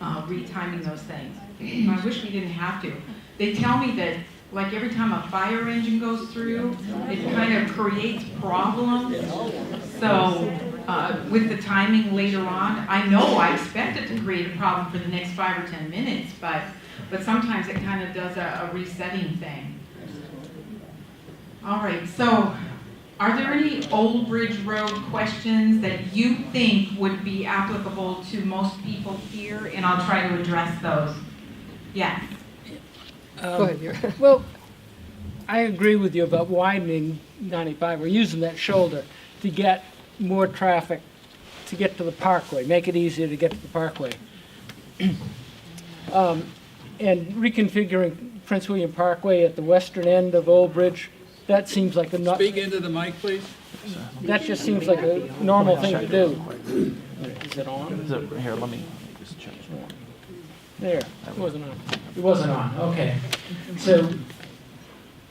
retiming those things. I wish we didn't have to. They tell me that like every time a fire engine goes through, it kind of creates problems. So with the timing later on, I know I expect it to create a problem for the next 5 or 10 minutes, but sometimes it kind of does a resetting thing. All right, so are there any Old Bridge Road questions that you think would be applicable to most people here? And I'll try to address those. Yes. Go ahead. Well, I agree with you about widening 95. We're using that shoulder to get more traffic to get to the parkway, make it easier to get to the parkway. And reconfiguring Prince William Parkway at the western end of Old Bridge, that seems like a not. Speak into the mic, please. That just seems like a normal thing to do. Is it on? Here, let me just check. There, it wasn't on. It wasn't on, okay. So,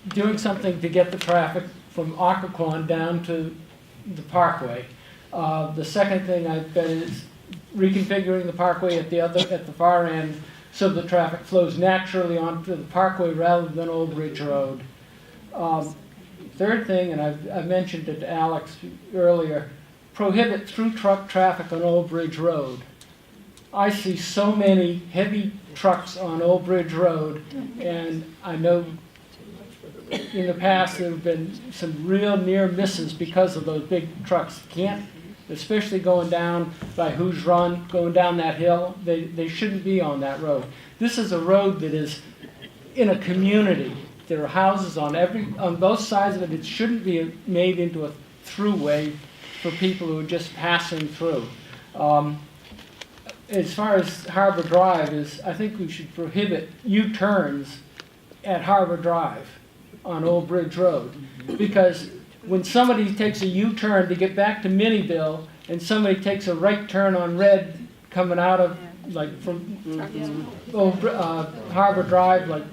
doing something to get the traffic from Occoquan down to the parkway. The second thing I've got is reconfiguring the parkway at the far end so the traffic flows naturally onto the parkway rather than Old Bridge Road. Third thing, and I mentioned it to Alex earlier, prohibit through truck traffic on Old Bridge Road. I see so many heavy trucks on Old Bridge Road, and I know in the past there have been some real near misses because of those big trucks. Can't, especially going down by Who's Run, going down that hill, they shouldn't be on that road. This is a road that is in a community. There are houses on both sides of it. It shouldn't be made into a throughway for people who are just passing through. As far as Harbor Drive is, I think we should prohibit U-turns at Harbor Drive on Old Bridge Road, because when somebody takes a U-turn to get back to Minnieville and somebody takes a right turn on Red coming out of, like, from Harbor Drive, like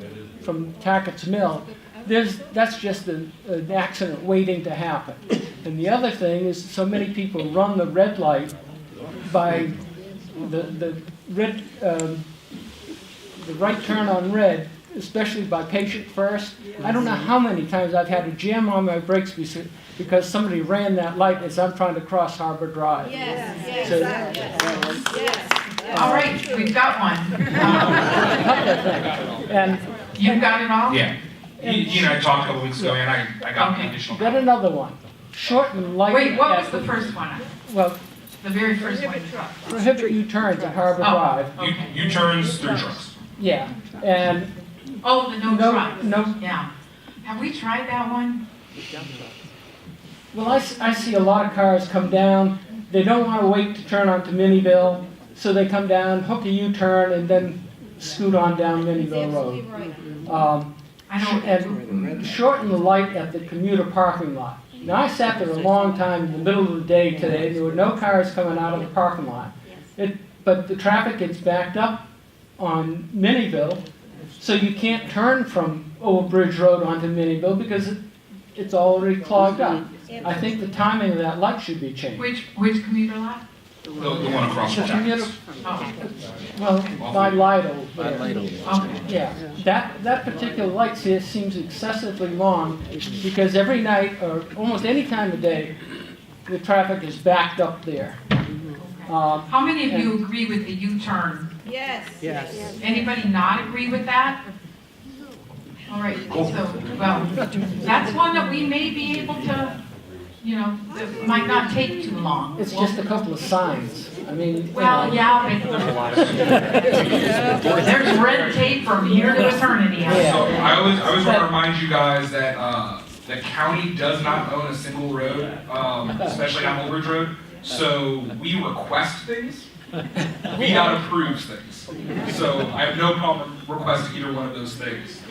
from Tackett's Mill, that's just an accident waiting to happen. And the other thing is so many people run the red light by the right turn on Red, especially by Patient First. I don't know how many times I've had to jam on my brakes because somebody ran that light as I'm trying to cross Harbor Drive. Yes, So, yes. All right, we've got one. And you've got it all? Yeah. He and I talked a couple weeks ago, and I got the additional. Got another one. Shorten light. Wait, what was the first one? Well, the very first one. Prohibit U-turns at Harbor Drive. Okay. U-turns through trucks. Yeah, and the no trucks. No. Yeah. Have we tried that one? Well, I see a lot of cars come down. They don't want to wait to turn onto Minnieville, so they come down, hook a U-turn, and then scoot on down Minnieville Road. And shorten the light at the commuter parking lot. Now, I sat there a long time in the middle of the day today, and there were no cars coming out of the parking lot. But the traffic gets backed up on Minnieville, so you can't turn from Old Bridge Road onto Minnieville because it's already clogged up. I think the timing of that light should be changed. Which commuter lot? The one across the commuter. Well, by Lido. Yeah, that particular light seems excessively long because every night or almost any time of day, the traffic is backed up there. How many of you agree with the U-turn? Yes. Yes. Anybody not agree with that? All right, so, well, that's one that we may be able to, it might not take too long. It's just a couple of signs. I mean, well, yeah, but there's red tape from here to eternity. So I always want to remind you guys that the county does not own a single road, especially not Old Bridge Road. So we request things. VDOT approves things. So I have no problem requesting either one of those things.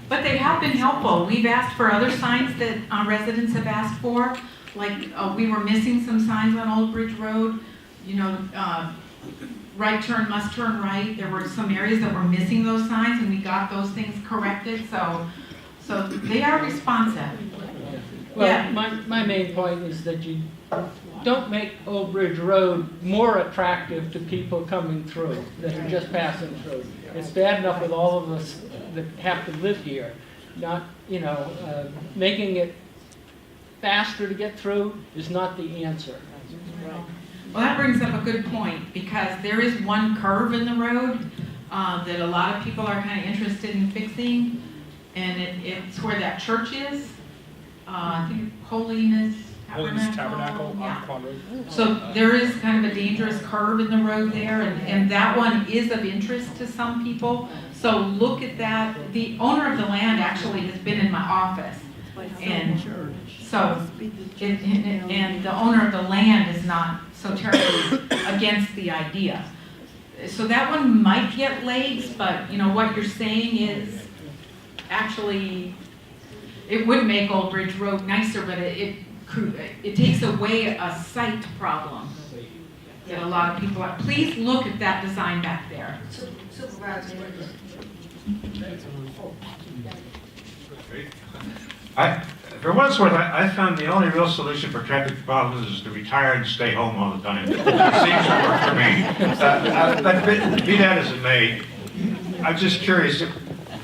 But they have been helpful. We've asked for other signs that residents have asked for. Like we were missing some signs on Old Bridge Road. Right turn, must turn right. There were some areas that were missing those signs, and we got those things corrected. So they are responsive. Well, yeah. my main point is that you don't make Old Bridge Road more attractive to people coming through that are just passing through. It's bad enough with all of us that have to live here. Not, making it faster to get through is not the answer. Well, that brings up a good point, because there is one curve in the road that a lot of people are kind of interested in fixing, and it's where that church is. I think Holiness Tabernacle. Yeah. So there is kind of a dangerous curve in the road there, and that one is of interest to some people. So look at that. The owner of the land actually has been in my office, and so and the owner of the land is not so terribly against the idea. So that one might get legs, but you know, what you're saying is actually, it would make Old Bridge Road nicer, but it takes away a sight problem that a lot of people are. Please look at that design back there. Supervisor. For what it's worth, I found the only real solution for traffic problems is to retire and stay home all the time. It seems to work for me. But be that as it may, I'm just curious,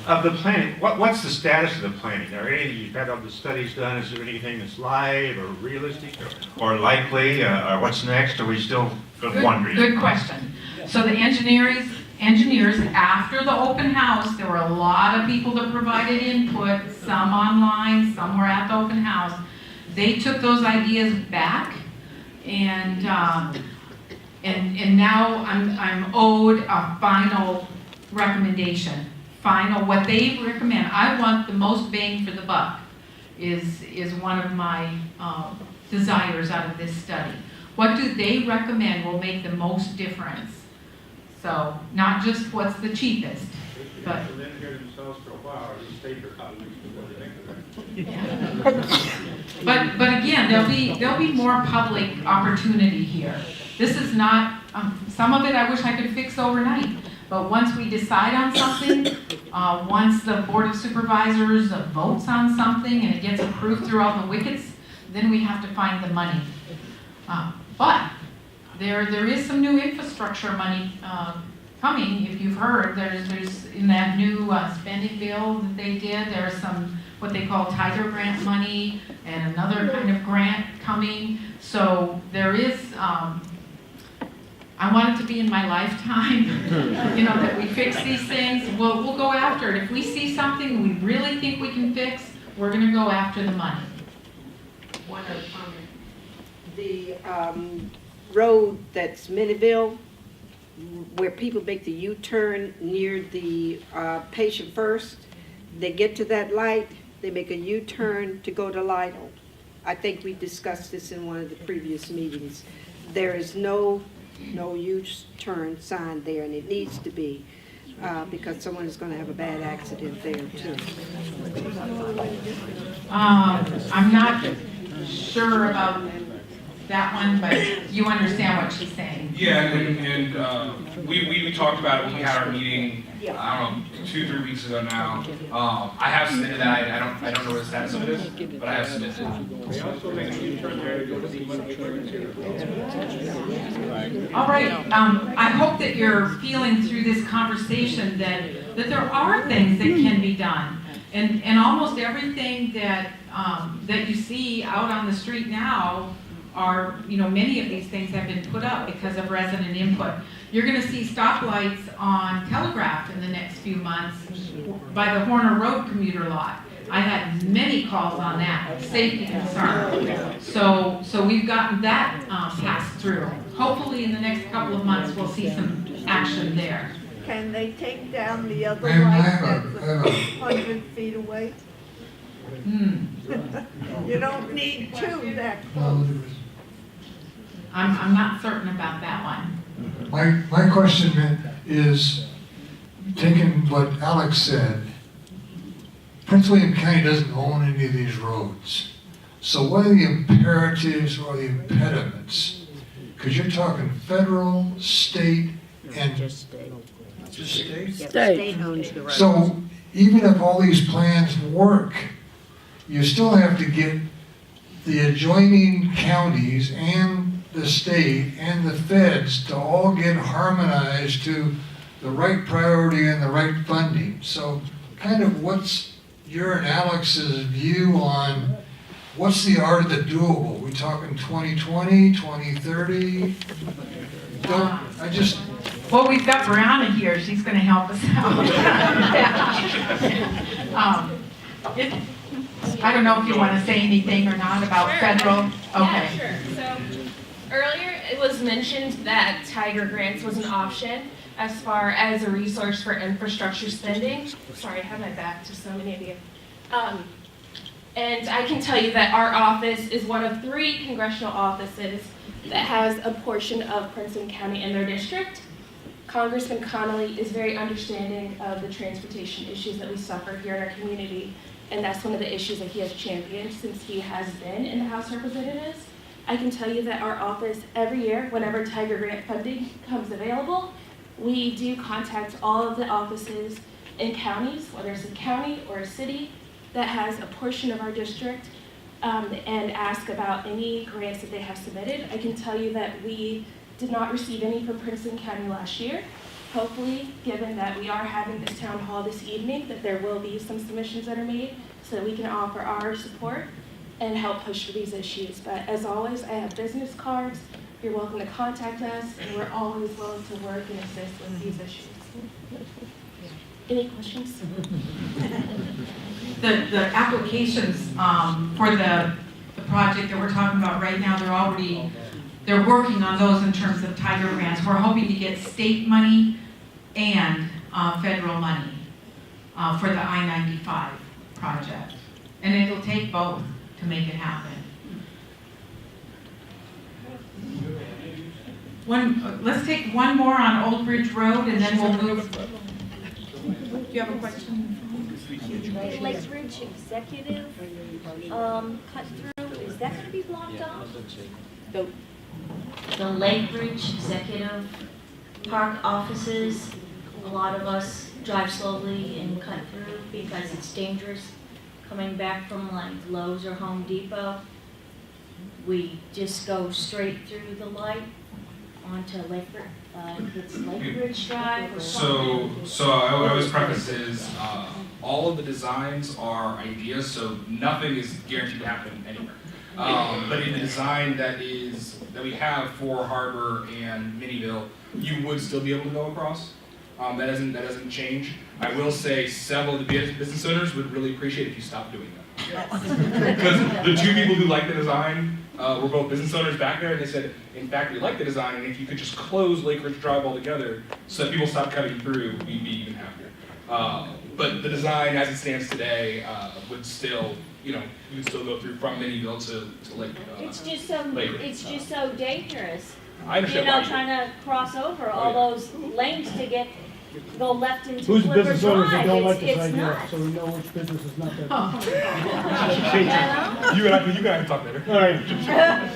of the planning, what's the status of the planning? Are you've had all the studies done? Is there anything that's live or realistic or likely? Or what's next? Are we still wondering? Good question. So the engineers, after the open house, there were a lot of people that provided input, some online, some were at the open house. They took those ideas back, and now I'm owed a final recommendation. What they recommend. I want the most bang for the buck is one of my desires out of this study. What do they recommend will make the most difference? So not just what's the cheapest, but but again, there'll be more public opportunity here. This is not some of it I wish I could fix overnight. But once we decide on something, once the Board of Supervisors votes on something and it gets approved through all the wickets, then we have to find the money. But there is some new infrastructure money coming. If you've heard, there's in that new spending bill that they did, there's some what they call Tiger Grant money and another kind of grant coming. So there is. I want it to be in my lifetime, you know, that we fix these things. We'll go after it. If we see something we really think we can fix, we're going to go after the money. One other comment. The road that's Minnieville, where people make the U-turn near the Patient First, they get to that light, they make a U-turn to go to Lidle. I think we discussed this in one of the previous meetings. There is no U-turn sign there, and it needs to be, because someone is going to have a bad accident there too. I'm not sure about that one, but you understand what she's saying. Yeah, and we talked about it when we had our meeting, I don't know, 2-3 weeks ago now. I have submitted that. I don't know what the status of it is, but I have submitted it. All right. I hope that you're feeling through this conversation that there are things that can be done, and almost everything that that you see out on the street now are, you know, many of these things have been put up because of resident input. You're going to see stoplights on Telegraph in the next few months by the Horner Road commuter lot. I had many calls on that, safety concern. So we've gotten that passed through. Hopefully in the next couple of months we'll see some action there. Can they take down the other Ma'am, I light have that's 100 feet away? You don't need two that close. I'm not certain about that one. My question is, taking what Alex said, Prince William County doesn't own any of these roads. So what are the imperatives or the impediments? Because you're talking federal, state, and Just state. State owns the road. so even if all these plans work, you still have to get the adjoining counties and the state and the feds to all get harmonized to the right priority and the right funding. So kind of what's your and Alex's view on what's the art of the doable? We talking 2020, 2030? Well, we've got Brianna here. She's going to help us out. I don't know if you want to say anything or not about federal. Okay. Yeah, sure. So earlier it was mentioned that Tiger Grants was an option as far as a resource for infrastructure spending. Sorry, I have my back to so many of you. And I can tell you that our office is one of 3 congressional offices that has a portion of Princeton County in their district. Congressman Connolly is very understanding of the transportation issues that we suffer here in our community, and that's one of the issues that he has championed since he has been in the House of Representatives. I can tell you that our office, every year, whenever Tiger Grant funding comes available, we do contact all of the offices in counties, whether it's a county or a city that has a portion of our district, and ask about any grants that they have submitted. I can tell you that we did not receive any from Princeton County last year. Hopefully, given that we are having this town hall this evening, that there will be some submissions that are made so that we can offer our support and help push for these issues. But as always, I have business cards. You're welcome to contact us, and we're always willing to work and assist with these issues. Any questions? The applications for the project that we're talking about right now, they're working on those in terms of Tiger grants. We're hoping to get state money and federal money for the I-95 project. And it'll take both to make it happen. Let's take one more on Old Bridge Road and then we'll move. Do you have a question? Lake Ridge Executive cut through, is that going to be blocked off? The Lake Ridge Executive Park offices, a lot of us drive slowly and cut through because it's dangerous coming back from like Lowe's or Home Depot. We just go straight through the light onto Lake Ridge Drive or something. So I always preface is all of the designs are ideas, so nothing is guaranteed to happen anywhere. But in the design that we have for Harbor and Minnieville, you would still be able to go across. That doesn't change. I will say several of the business owners would really appreciate if you stopped doing that. Because the 2 people who liked the design were both business owners back there, and they said, in fact, we like the design, and if you could just close Lake Ridge Drive altogether so that people stop cutting through, we'd be even happier. But the design as it stands today would still, you would still go through from Minnieville to Lake. It's just so dangerous. I understand. Trying to cross over all those lanes to go left into Who's Clipper business owners that Drive. don't like this It's idea, nuts. so we know which business is not that. You and I can talk later. All right.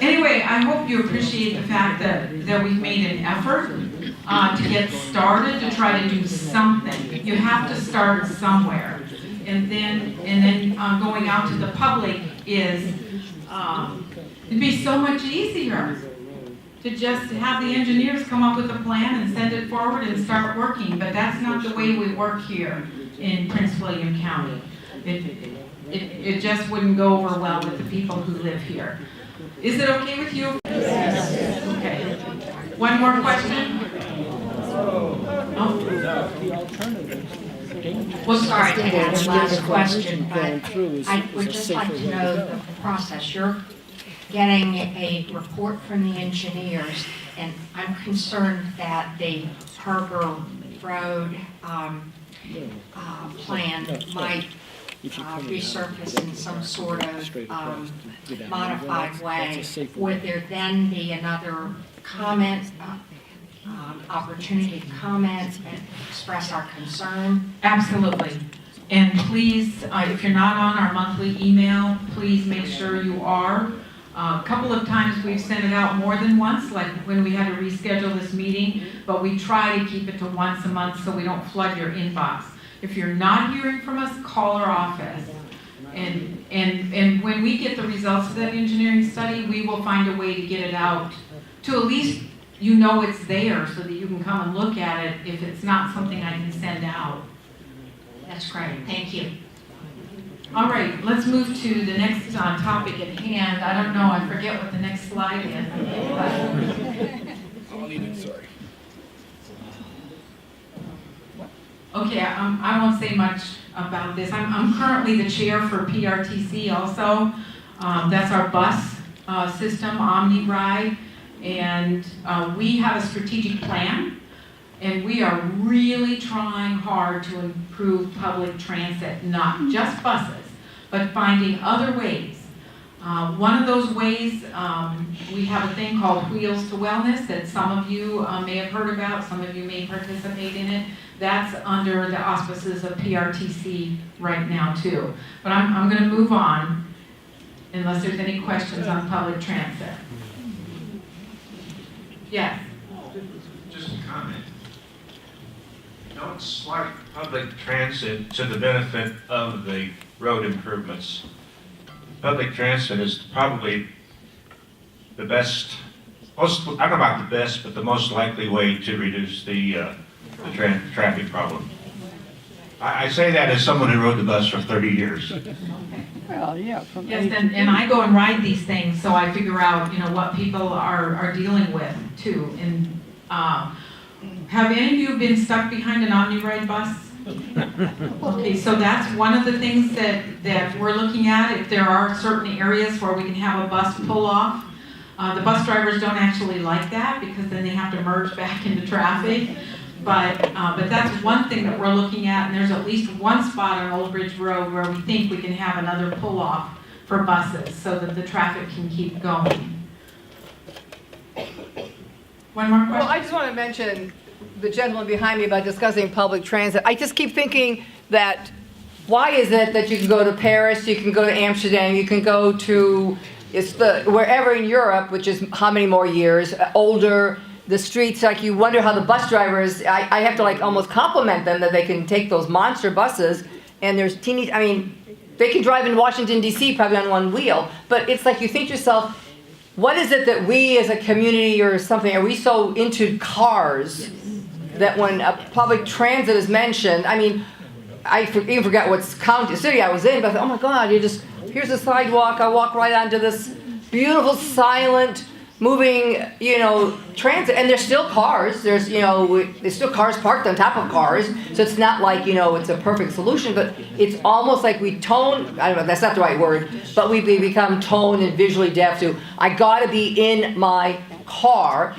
Anyway, I hope you appreciate the fact that we've made an effort to get started, to try to do something. You have to start somewhere. And then going out to the public is, it'd be so much easier to just have the engineers come up with a plan and send it forward and start working, but that's not the way we work here in Prince William County. It just wouldn't go over well with the people who live here. Is it okay with you? Yes. Okay. One more question? Well, sorry to add a last question, but I would just like to know the process. You're getting a report from the engineers, and I'm concerned that the Harbor Road plan might resurface in some sort of modified way. Would there then be another comment, opportunity to comment and express our concern? Absolutely. And please, if you're not on our monthly email, please make sure you are. A couple of times we've sent it out more than once, like when we had to reschedule this meeting, but we try to keep it to once a month so we don't flood your inbox. If you're not hearing from us, call our office. And when we get the results of that engineering study, we will find a way to get it out to at least you know it's there so that you can come and look at it if it's not something I can send out. That's great. Thank you. All right, let's move to the next topic at hand. I don't know, I forget what the next slide is. I'll leave it, sorry. Okay, I won't say much about this. I'm currently the chair for PRTC also. That's our bus system, OmniRide. And we have a strategic plan. And we are really trying hard to improve public transit, not just buses, but finding other ways. One of those ways, we have a thing called Wheels to Wellness that some of you may have heard about, some of you may participate in it. That's under the auspices of PRTC right now too. But I'm going to move on unless there's any questions on public transit. Yes? Just a comment. Don't slight public transit to the benefit of the road improvements. Public transit is probably the best, I don't know about the best, but the most likely way to reduce the traffic problem. I say that as someone who rode the bus for 30 years. Well, yeah. Yes, and I go and ride these things, so I figure out, what people are dealing with too. And have any of you been stuck behind an OmniRide bus? Okay, so that's one of the things that we're looking at. If there are certain areas where we can have a bus pull off, the bus drivers don't actually like that because then they have to merge back into traffic. But that's one thing that we're looking at, and there's at least one spot on Old Bridge Road where we think we can have another pull off for buses so that the traffic can keep going. One more question? Well, I just want to mention the gentleman behind me about discussing public transit. I just keep thinking that why is it that you can go to Paris, you can go to Amsterdam, you can go to wherever in Europe, which is how many more years, older, the streets, like you wonder how the bus drivers, I have to like almost compliment them that they can take those monster buses and there's teeny, I mean, they can drive in Washington DC probably on one wheel, but it's like you think to yourself, what is it that we as a community or something, are we so into cars that when public transit is mentioned, I mean, I even forgot what city I was in, but I thought, oh my God, here's a sidewalk, I walk right onto this beautiful, silent, moving, transit, and there's still cars, there's still cars parked on top of cars, so it's not like, it's a perfect solution, but it's almost like we tone, I don't know, that's not the right word, but we become tone and visually deaf to, I gotta be in my car,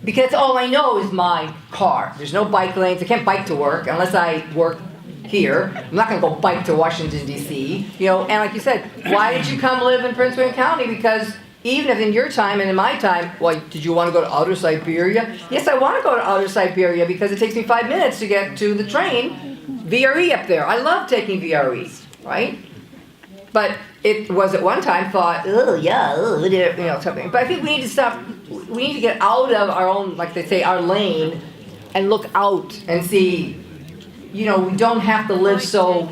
because all I know is my car. There's no bike lanes, I can't bike to work unless I work here. I'm not gonna go bike to Washington DC, and like you said, why did you come live in Prince William County? Because even if in your time and in my time, well, did you want to go to outer Siberia? Yes, I want to go to outer Siberia because it takes me 5 minutes to get to the train. VRE up there. I love taking VREs, right? But it was at one time thought, something. But I think we need to stop. We need to get out of our own, like they say, our lane, and look out and see. We don't have to live so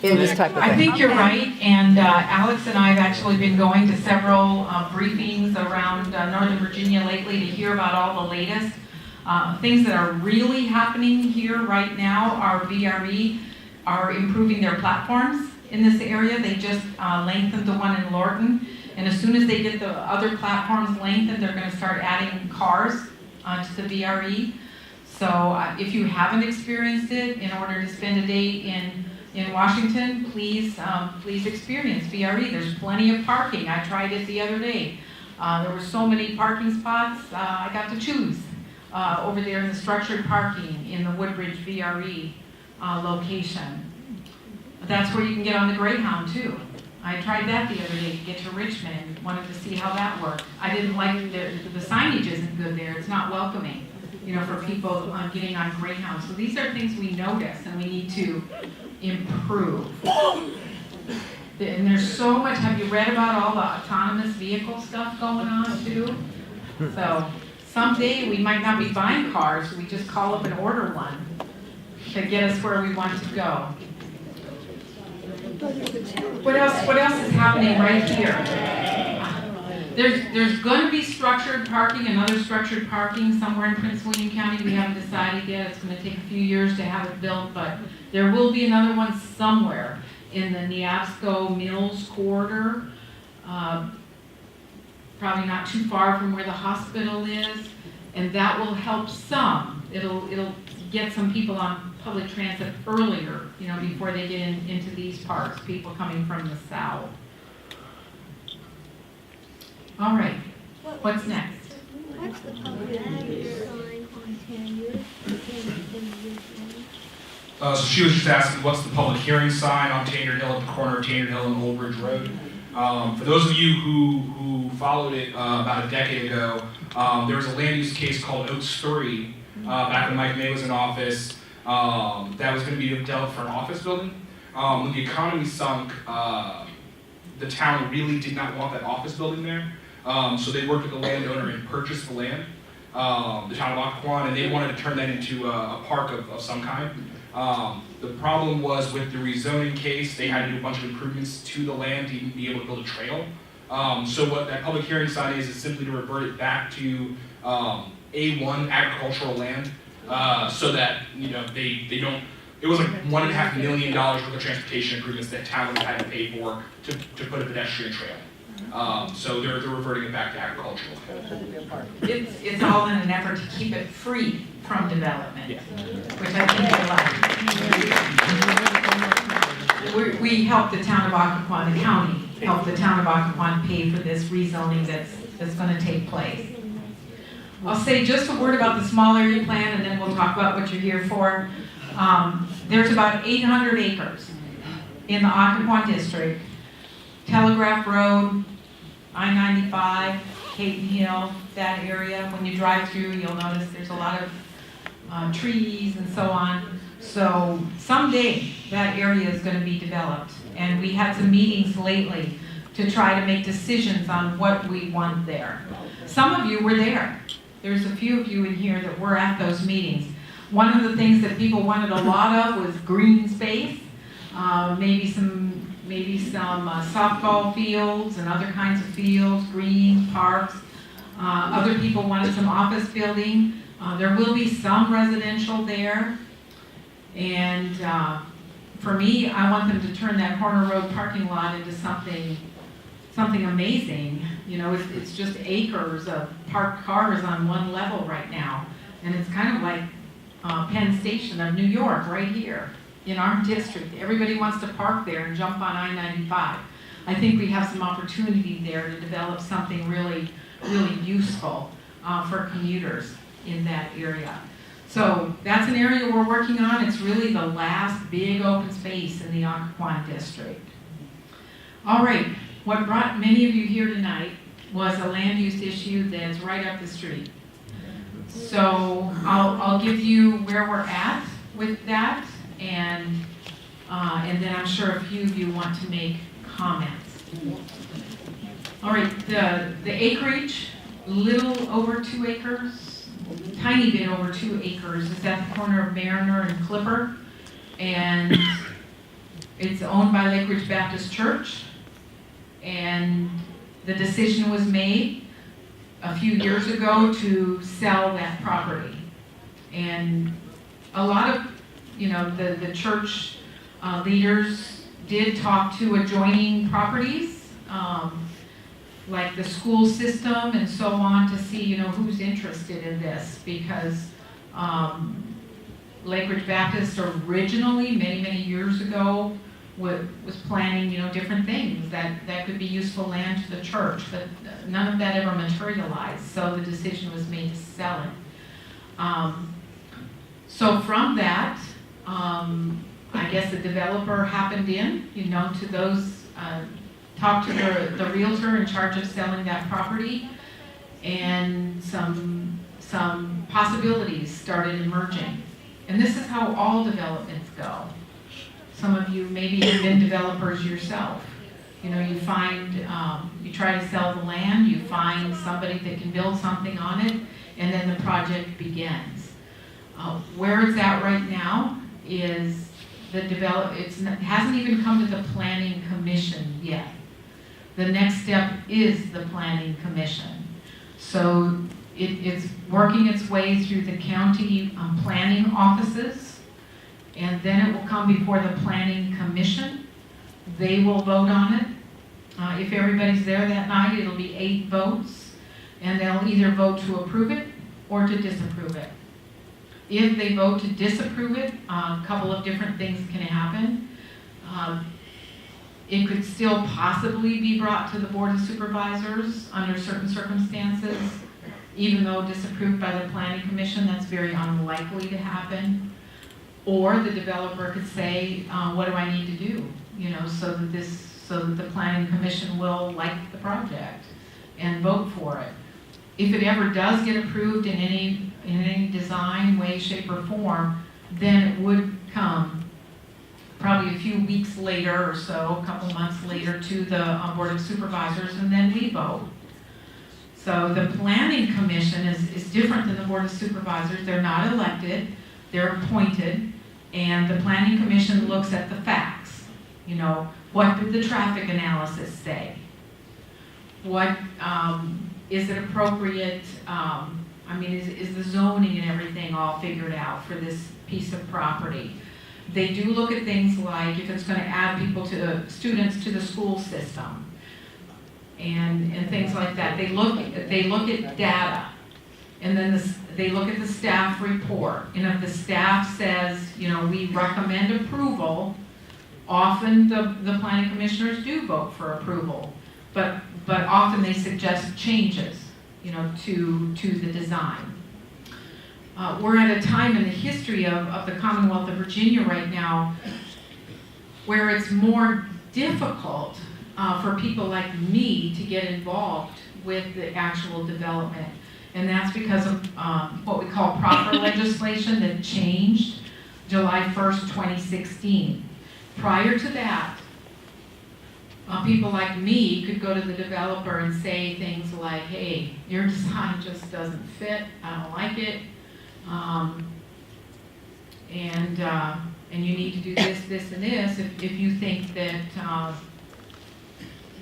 in this type of thing. I think you're right, and Alex and I have actually been going to several briefings around Northern Virginia lately to hear about all the latest things that are really happening here right now. Our VRE are improving their platforms in this area. They just lengthened the one in Lorton, and as soon as they get the other platforms lengthened, they're going to start adding cars to the VRE. So if you haven't experienced it, in order to spend a day in Washington, please experience VRE. There's plenty of parking. I tried it the other day. There were so many parking spots, I got to choose over there in the structured parking in the Woodbridge VRE location. That's where you can get on the Greyhound too. I tried that the other day to get to Richmond, wanted to see how that worked. I didn't like the signage isn't good there. It's not welcoming, for people getting on Greyhound. So these are things we notice and we need to improve. And there's so much, have you read about all the autonomous vehicle stuff going on too? So someday we might not be buying cars, we just call up and order one to get us where we want to go. What else is happening right here? There's going to be structured parking, another structured parking somewhere in Prince William County. We haven't decided yet. It's going to take a few years to have it built, but there will be another one somewhere in the Neabsco Mills corridor. Probably not too far from where the hospital is, and that will help some. It'll get some people on public transit earlier, before they get into these parks, people coming from the south. All right, what's next? What's the public sign on 10 years? So she was just asking, what's the public hearing sign on Tainter Hill at the corner of Tainter Hill and Old Bridge Road? For those of you who followed it about a decade ago, there was a land use case called Oaks 3 back when Mike May was in office that was going to be developed for an office building. When the economy sunk, the town really did not want that office building there. So they worked with the landowner and purchased the land, the town of Occoquan, and they wanted to turn that into a park of some kind. The problem was with the rezoning case, they had to do a bunch of improvements to the land to even be able to build a trail. So what that public hearing sign is simply to revert it back to A1 agricultural land, so that they don't. It was like $1.5 million worth of transportation improvements that town would have had to pay for to put a pedestrian trail. So they're reverting it back to agricultural. It's all in an effort to keep it free from development, which I think they like. We help the town of Occoquan, the county, help the town of Occoquan pay for this rezoning that's going to take place. I'll say just a word about the small area plan, and then we'll talk about what you're here for. There's about 800 acres in the Occoquan district. Telegraph Road, I-95, Caton Hill, that area. When you drive through, you'll notice there's a lot of trees and so on. So someday that area is going to be developed. And we had some meetings lately to try to make decisions on what we want there. Some of you were there. There's a few of you in here that were at those meetings. One of the things that people wanted a lot of was green space, maybe some softball fields and other kinds of fields, green parks. Other people wanted some office building. There will be some residential there. And for me, I want them to turn that Corner Road parking lot into something amazing. It's just acres of parked cars on one level right now. And it's kind of like Penn Station of New York right here in our district. Everybody wants to park there and jump on I-95. I think we have some opportunity there to develop something really, really useful for commuters in that area. So that's an area we're working on. It's really the last big open space in the Occoquan district. All right, what brought many of you here tonight was a land use issue that's right up the street. So I'll give you where we're at with that, and then I'm sure a few of you want to make comments. All right, the acreage, little over 2 acres, tiny bit over 2 acres, is at the corner of Mariner and Clipper, and it's owned by Lake Ridge Baptist Church, and the decision was made a few years ago to sell that property. And a lot of, the church leaders did talk to adjoining properties, like the school system and so on, to see, who's interested in this, because Lake Ridge Baptist originally, many, many years ago, was planning, different things that could be useful land to the church, but none of that ever materialized, so the decision was made to sell it. So from that, I guess the developer happened in, to those, talked to the realtor in charge of selling that property, and some possibilities started emerging. And this is how all developments go. Some of you maybe have been developers yourself. You find, you try to sell the land, you find somebody that can build something on it, and then the project begins. Where it's at right now is it hasn't even come to the Planning Commission yet. The next step is the Planning Commission. So it's working its way through the county planning offices, and then it will come before the Planning Commission. They will vote on it. If everybody's there that night, it'll be 8 votes, and they'll either vote to approve it or to disapprove it. If they vote to disapprove it, a couple of different things can happen. It could still possibly be brought to the Board of Supervisors under certain circumstances, even though disapproved by the Planning Commission. That's very unlikely to happen. Or the developer could say, what do I need to do? So that the planning commission will like the project and vote for it. If it ever does get approved in any design, way, shape, or form, then it would come probably a few weeks later or so, a couple months later, to the Board of Supervisors, and then we vote. So the Planning Commission is different than the Board of Supervisors. They're not elected, they're appointed, and the Planning Commission looks at the facts. What did the traffic analysis say? What, is it appropriate, is the zoning and everything all figured out for this piece of property? They do look at things like if it's going to add students to the school system and things like that. They look at data, and then they look at the staff report. And if the staff says, we recommend approval, often the planning commissioners do vote for approval, but often they suggest changes, to the design. We're at a time in the history of the Commonwealth of Virginia right now where it's more difficult for people like me to get involved with the actual development. And that's because of what we call proper legislation that changed July 1st, 2016. Prior to that, people like me could go to the developer and say things like, hey, your design just doesn't fit, I don't like it, and you need to do this, this, and this if you think that,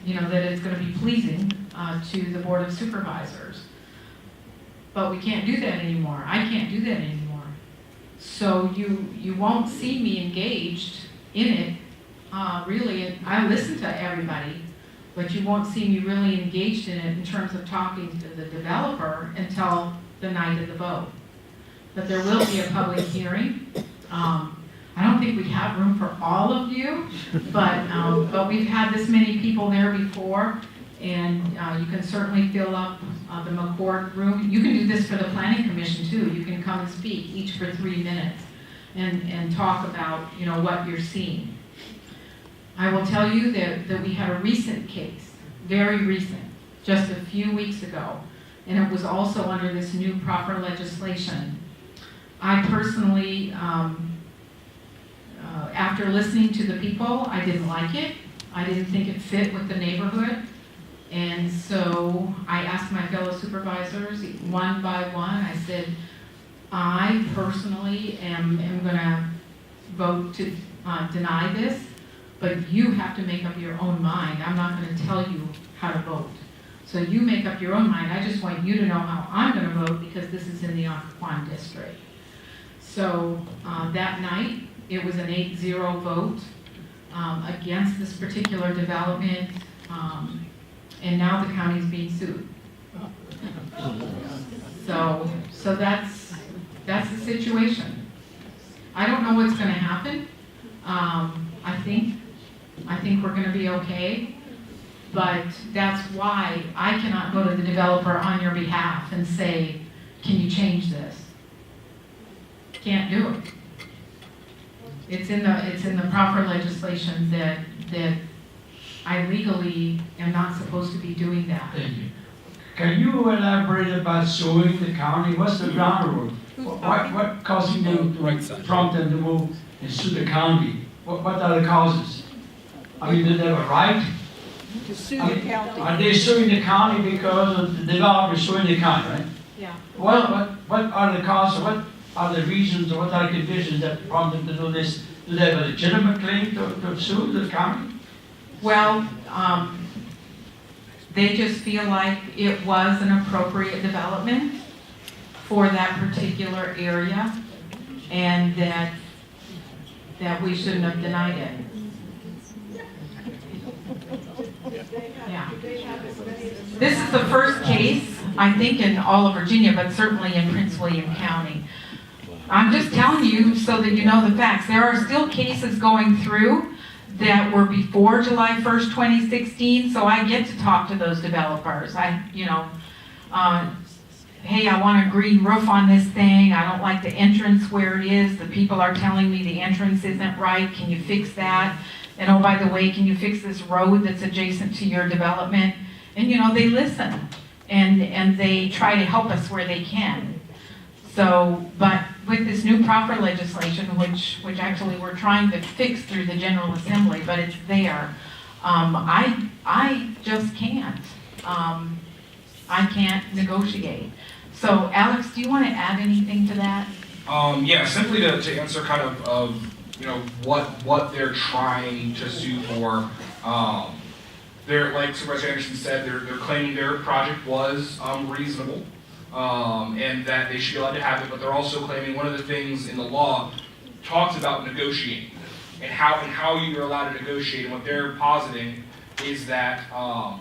that it's going to be pleasing to the Board of Supervisors. But we can't do that anymore. I can't do that anymore. So you won't see me engaged in it. Really, I listen to everybody, but you won't see me really engaged in it in terms of talking to the developer until the night of the vote. But there will be a public hearing. I don't think we have room for all of you, but we've had this many people there before, and you can certainly fill up the McCord room. You can do this for the Planning Commission too. You can come and speak each for 3 minutes and talk about what you're seeing. I will tell you that we had a recent case, very recent, just a few weeks ago, and it was also under this new proper legislation. I personally, after listening to the people, I didn't like it. I didn't think it fit with the neighborhood. And so I asked my fellow supervisors one by one, I said, I personally am going to vote to deny this, but you have to make up your own mind. I'm not going to tell you how to vote. So you make up your own mind. I just want you to know how I'm going to vote because this is in the Occoquan district. So that night, it was an 8-0 vote against this particular development, and now the county's being sued. So that's the situation. I don't know what's going to happen. I think we're going to be okay, but that's why I cannot go to the developer on your behalf and say, can you change this? Can't do it. It's in the proper legislation that I legally am not supposed to be doing that. Thank you. Can you elaborate about suing the county? What's the ground rule? What causing them to prompt them to move and sue the county? What are the causes? I mean, do they have a right? To sue the county. Are they suing the county because of the developer suing the county, right? Yeah. What are the causes? What are the reasons or what are the conditions that prompt them to do this? Do they have a legitimate claim to sue the county? Well, they just feel like it was an appropriate development for that particular area, and that we shouldn't have denied it. Yeah. This is the first case, I think, in all of Virginia, but certainly in Prince William County. I'm just telling you so that you know the facts. There are still cases going through that were before July 1st, 2016, so I get to talk to those developers. hey, I want a green roof on this thing, I don't like the entrance where it is, the people are telling me the entrance isn't right, can you fix that? And oh, by the way, can you fix this road that's adjacent to your development? And you know, they listen, and they try to help us where they can. So, but with this new proper legislation, which actually we're trying to fix through the General Assembly, but it's there, I just can't. I can't negotiate. So Alex, do you want to add anything to that? Yeah, simply to answer kind of you know, what they're trying to sue for. They're, like Supervisor Anderson said, they're claiming their project was reasonable, and that they should be allowed to have it, but they're also claiming one of the things in the law talks about negotiating and how you're allowed to negotiate. And what they're positing is that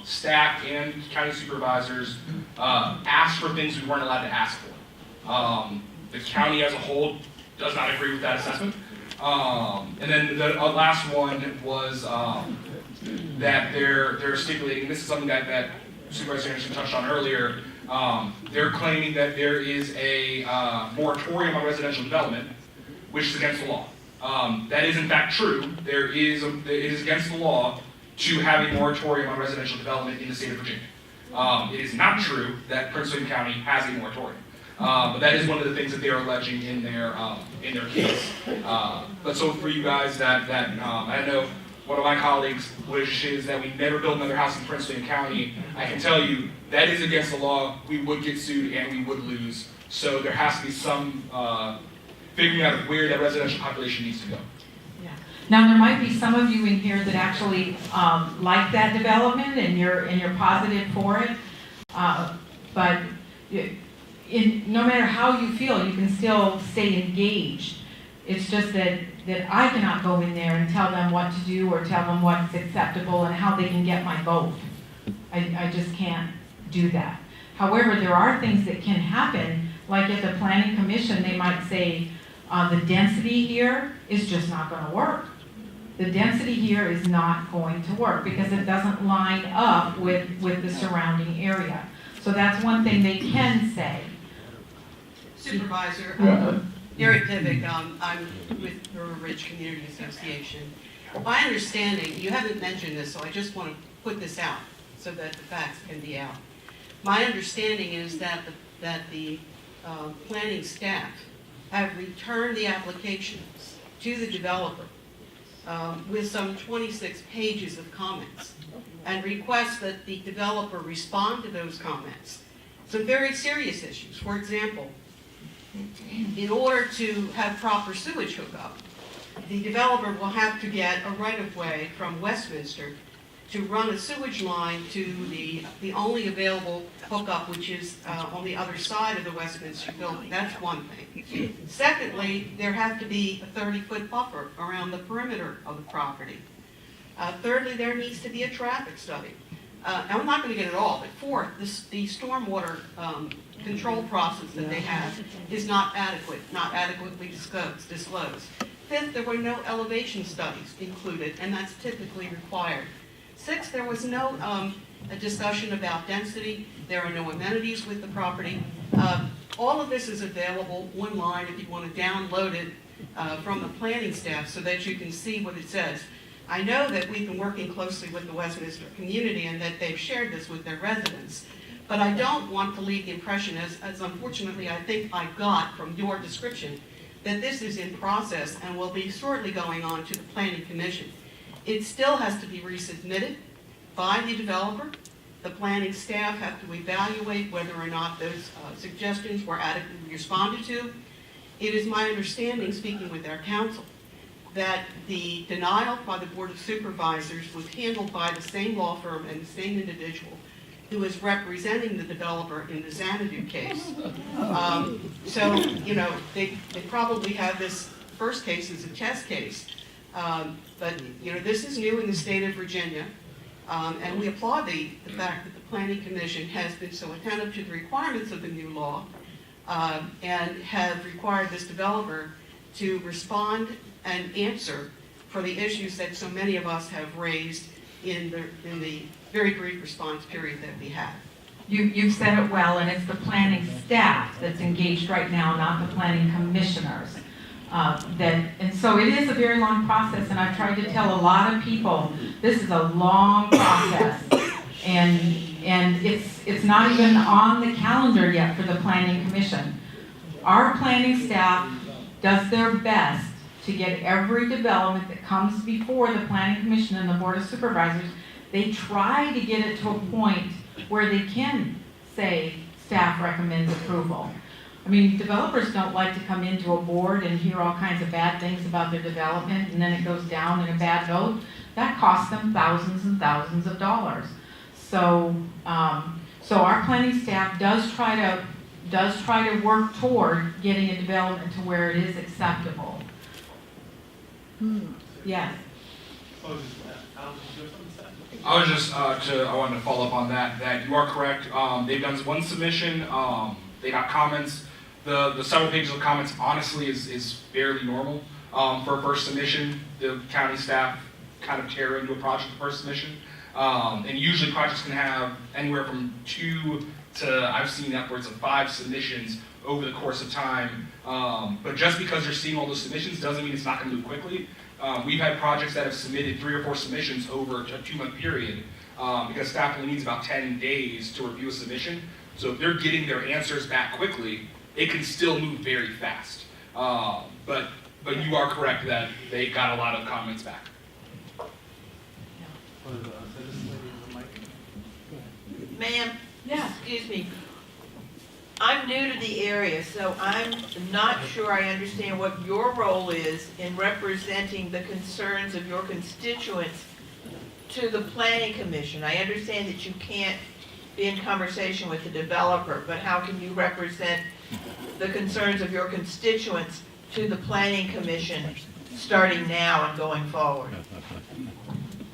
staff and county supervisors asked for things we weren't allowed to ask for. The county as a whole does not agree with that assessment. And then the last one was that they're stipulating, this is something that Supervisor Anderson touched on earlier, they're claiming that there is a moratorium on residential development, which is against the law. That is in fact true. It is against the law to have a moratorium on residential development in the state of Virginia. It is not true that Prince William County has a moratorium. But that is one of the things that they are alleging in their case. But so for you guys I know one of my colleagues wishes that we never build another house in Prince William County. I can tell you that is against the law. We would get sued and we would lose. So there has to be some figuring out where that residential population needs to go. Yeah. Now there might be some of you in here that actually like that development and you're positive for it, but no matter how you feel, you can still stay engaged. It's just that I cannot go in there and tell them what to do or tell them what's acceptable and how they can get my vote. I just can't do that. However, there are things that can happen, like at the Planning Commission, they might say, the density here is just not going to work. The density here is not going to work because it doesn't line up with the surrounding area. So that's one thing they can say. Supervisor, Gary Pivick, I'm with River Ridge Community Association. My understanding, you haven't mentioned this, so I just want to put this out so that the facts can be out. My understanding is that the planning staff have returned the applications to the developer with some 26 pages of comments and request that the developer respond to those comments. Some very serious issues. For example, in order to have proper sewage hookup, the developer will have to get a right-of-way from Westminster to run a sewage line to the only available hookup, which is on the other side of the Westminster building. That's one thing. Secondly, there has to be a 30-foot buffer around the perimeter of the property. Thirdly, there needs to be a traffic study. I'm not going to get it all, but fourth, the stormwater control process that they have is not adequate, not adequately disclosed. Fifth, there were no elevation studies included, and that's typically required. Sixth, there was no a discussion about density. There are no amenities with the property. All of this is available online if you want to download it from the planning staff so that you can see what it says. I know that we've been working closely with the Westminster community and that they've shared this with their residents. But I don't want to leave the impression, as unfortunately I think I got from your description, that this is in process and will be shortly going on to the Planning Commission. It still has to be resubmitted by the developer. The planning staff have to evaluate whether or not those suggestions were adequately responded to. It is my understanding, speaking with our council, that the denial by the Board of Supervisors was handled by the same law firm and the same individual who is representing the developer in the Xanadu case. So, you know, they probably have this first case as a test case. But, you know, this is new in the state of Virginia. And we applaud the fact that the Planning Commission has been so attentive to the requirements of the new law and have required this developer to respond and answer for the issues that so many of us have raised in the very brief response period that we had. You've said it well, and it's the planning staff that's engaged right now, not the planning commissioners. And so it is a very long process, and I've tried to tell a lot of people, this is a long process. And it's not even on the calendar yet for the planning commission. Our planning staff does their best to get every development that comes before the planning commission and the board of supervisors. They try to get it to a point where they can say staff recommends approval. I mean, developers don't like to come into a board and hear all kinds of bad things about their development, and then it goes down in a bad vote. That costs them thousands and thousands of dollars. So our planning staff does try to work toward getting a development to where it is acceptable. Yes. I wanted to follow up on that you are correct. They've done one submission, they got comments. The several pages of comments honestly is fairly normal. For a first submission, the county staff kind of tear into a project first submission. And usually projects can have anywhere from 2 to, I've seen upwards of 5 submissions over the course of time. But just because you're seeing all those submissions doesn't mean it's not going to move quickly. We've had projects that have submitted 3 or 4 submissions over a 2-month period because staff only needs about 10 days to review a submission. So if they're getting their answers back quickly, it can still move very fast. But you are correct that they got a lot of comments back. Ma'am? Yeah. Excuse me. I'm new to the area, so I'm not sure I understand what your role is in representing the concerns of your constituents to the planning commission. I understand that you can't be in conversation with the developer, but how can you represent the concerns of your constituents to the planning commission starting now and going forward?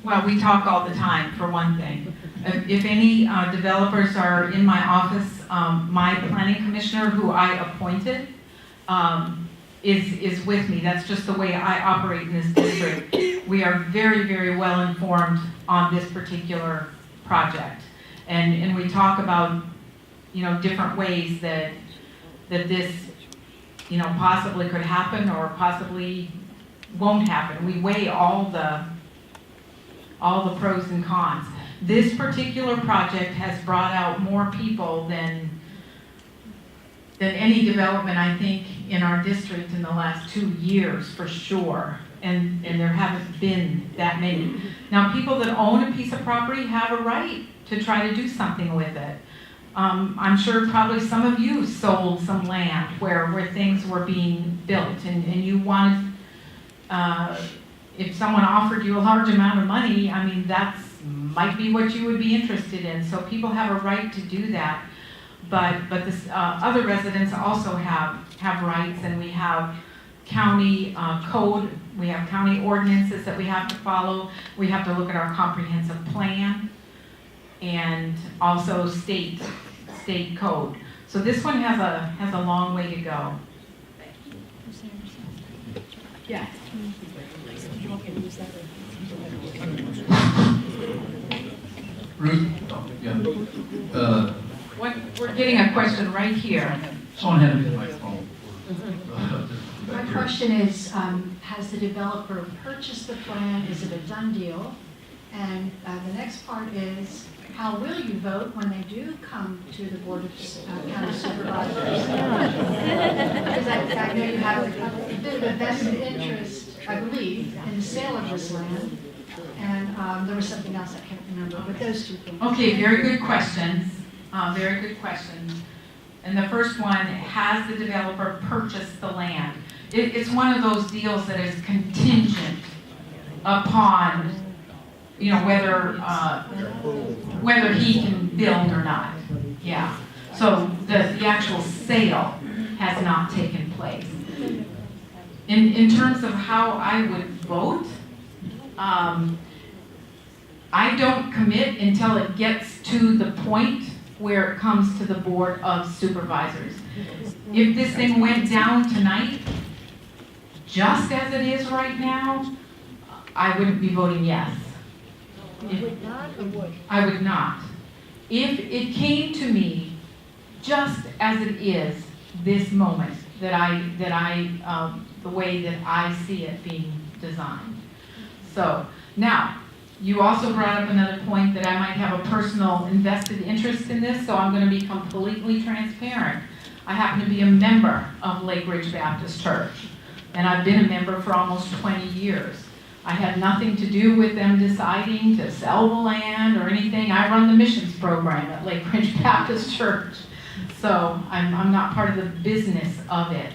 Well, we talk all the time, for one thing. If any developers are in my office, my planning commissioner, who I appointed, is with me. That's just the way I operate in this district. We are very, very well informed on this particular project. And we talk about, different ways that this, possibly could happen or possibly won't happen. We weigh all the pros and cons. This particular project has brought out more people than any development, I think, in our district in the last 2 years, for sure. And there haven't been that many. Now, people that own a piece of property have a right to try to do something with it. I'm sure probably some of you sold some land where things were being built, and you wanted, if someone offered you a large amount of money, I mean, that's might be what you would be interested in. So people have a right to do that. But this, other residents also have rights, and we have county code, we have county ordinances that we have to follow. We have to look at our comprehensive plan and also state code. So this one has a long way to go. Yeah. Ruth? Yeah. We're getting a question right here. Someone had a microphone. My question is, has the developer purchased the plan? Is it a done deal? And the next part is, how will you vote when they do come to the Board of County Supervisors? Because I know you have a bit of a vested interest, I believe, in the sale of this land. And there was something else I can't remember, but those 2 things. Okay, very good questions. Very good questions. And the first one, has the developer purchased the land? It's one of those deals that is contingent upon, whether he can build or not. Yeah. So the actual sale has not taken place. In terms of how I would vote, I don't commit until it gets to the point where it comes to the Board of Supervisors. If this thing went down tonight, just as it is right now, I wouldn't be voting yes. You would not or would? I would not. if it came to me just as it is this moment, the way that I see it being designed. So, now, you also brought up another point that I might have a personal invested interest in this, so I'm going to be completely transparent. I happen to be a member of Lake Ridge Baptist Church, and I've been a member for almost 20 years. I had nothing to do with them deciding to sell the land or anything. I run the missions program at Lake Ridge Baptist Church, so I'm not part of the business of it.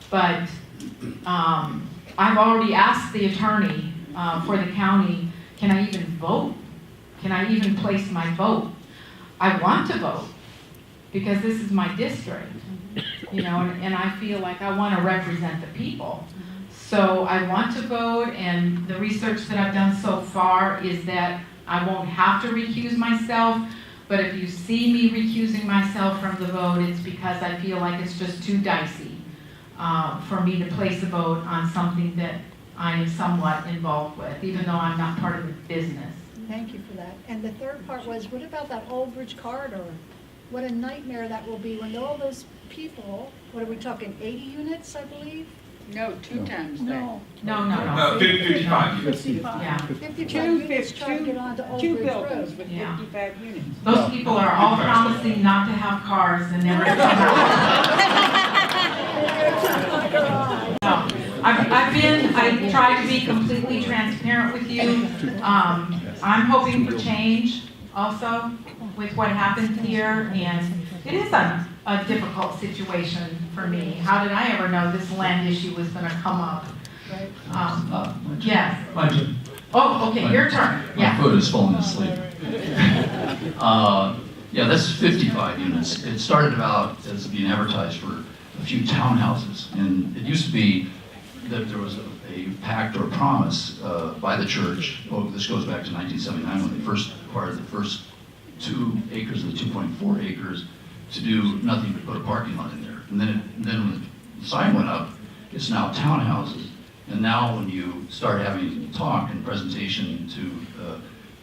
But I've already asked the attorney for the county, can I even vote? Can I even place my vote? I want to vote because this is my district, and I feel like I want to represent the people. So I want to vote, and the research that I've done so far is that I won't have to recuse myself, but if you see me recusing myself from the vote, it's because I feel like it's just too dicey for me to place a vote on something that I am somewhat involved with, even though I'm not part of the business. Thank you for that. And the third part was, what about that Old Bridge corridor? What a nightmare that will be when all those people, what are we talking, 80 units, I believe? No, 2 times that. No. 55. 55. Yeah. 55 units trying to get onto Old Two Bridge Road. buildings with Yeah. 55 units. Those people are all promising not to have cars and never. No, I try to be completely transparent with you. I'm hoping for change also with what happened here, and it is a difficult situation for me. How did I ever know this land issue was gonna come up? Yes. My turn. Oh, okay, your turn, My yeah. foot is falling asleep. Yeah, that's 55 units. It started out as being advertised for a few townhouses, and it used to be that there was a pact or promise by the church. Oh, this goes back to 1979 when they first acquired the first 2 acres of the 2.4 acres to do nothing but put a parking lot in there. And then when the sign went up, it's now townhouses. And now when you start having talk and presentation to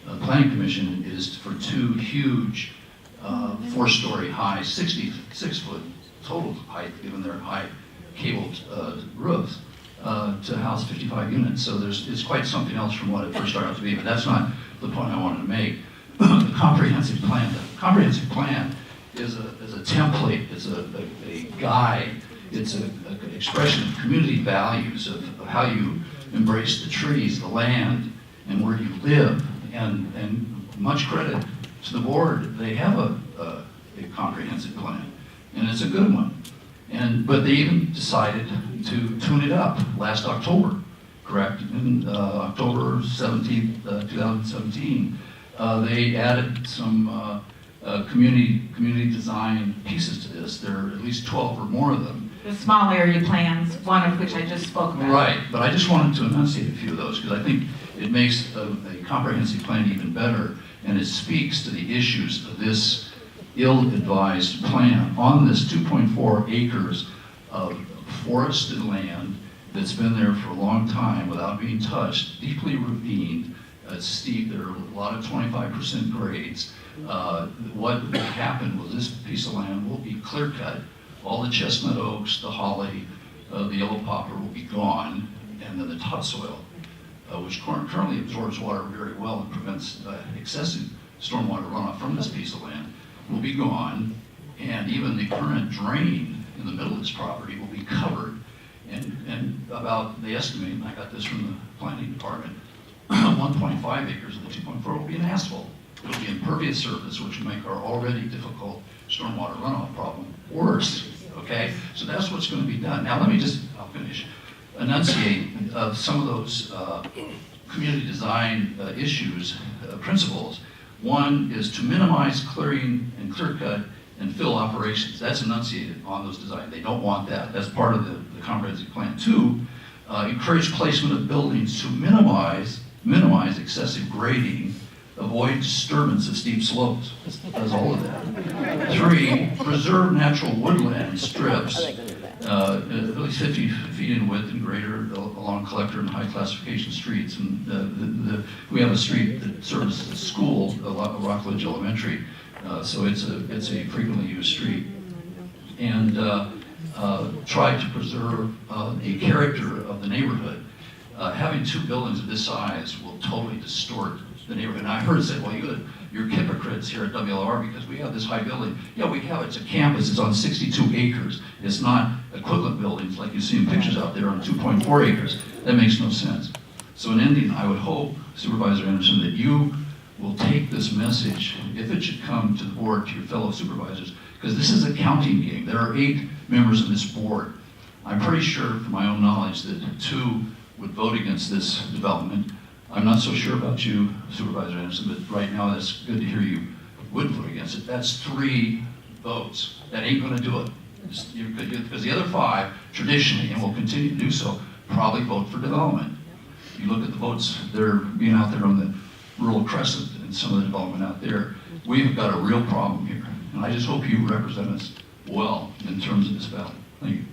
the planning commission, it is for 2 huge 4-story high, 66-foot total height, given their high cabled roofs, to house 55 units. So it's quite something else from what it first started out to be, but that's not the point I wanted to make. The comprehensive plan. The comprehensive plan is a template, it's a guide, it's an expression of community values of how you embrace the trees, the land, and where you live. And much credit to the board, they have a comprehensive plan, and it's a good one. But they even decided to tune it up last October, correct? In October 17th, 2017, they added some community design pieces to this. There are at least 12 or more of them. The small area plans, one of which I just spoke about. Right, but I just wanted to enunciate a few of those because I think it makes a comprehensive plan even better, and it speaks to the issues of this ill-advised plan on this 2.4 acres of forested land that's been there for a long time without being touched, deeply ravined. It's steep. There are a lot of 25% grades. What will happen with this piece of land will be clear cut. All the chestnut oaks, the holly, the yellow poplar will be gone, and then the topsoil, which currently absorbs water very well and prevents excessive stormwater runoff from this piece of land, will be gone, and even the current drain in the middle of this property will be covered. And about, they estimate, and I got this from the planning department, 1.5 acres of the 2.4 will be an asphalt. It'll be impervious surface, which will make our already difficult stormwater runoff problem worse, okay? So that's what's going to be done. Now let me I'll finish, enunciate some of those community design issues, principles. One is to minimize clearing and clear cut and fill operations. That's enunciated on those designs. They don't want that. That's part of the comprehensive plan. 2, encourage placement of buildings to minimize excessive grading, avoid disturbance of steep slopes. It does all of that. 3, preserve natural woodland strips, at least 50 feet in width and greater along collector and high classification streets. And we have a street that serves the school, Rockledge Elementary, So it's a frequently used street. And tried to preserve a character of the neighborhood. Having two buildings of this size will totally distort the neighborhood. And I heard it said, well, you're hypocrites here at WLR because we have this high building. Yeah, we have. It's a campus. It's on 62 acres. It's not equivalent buildings like you see in pictures out there on 2.4 acres. That makes no sense. So in ending, I would hope, Supervisor Anderson, that you will take this message, if it should come to the board, to your fellow supervisors, because this is a counting game. There are 8 members of this board. I'm pretty sure, from my own knowledge, that 2 would vote against this development. I'm not so sure about you, Supervisor Anderson, but right now that's good to hear you would vote against it. That's 3 votes. That ain't gonna do it. Because the other 5, traditionally, and will continue to do so, probably vote for development. You look at the votes that are being out there on the rural crescent and some of the development out there, we've got a real problem here. And I just hope you represent us well in terms of this battle. Thank you.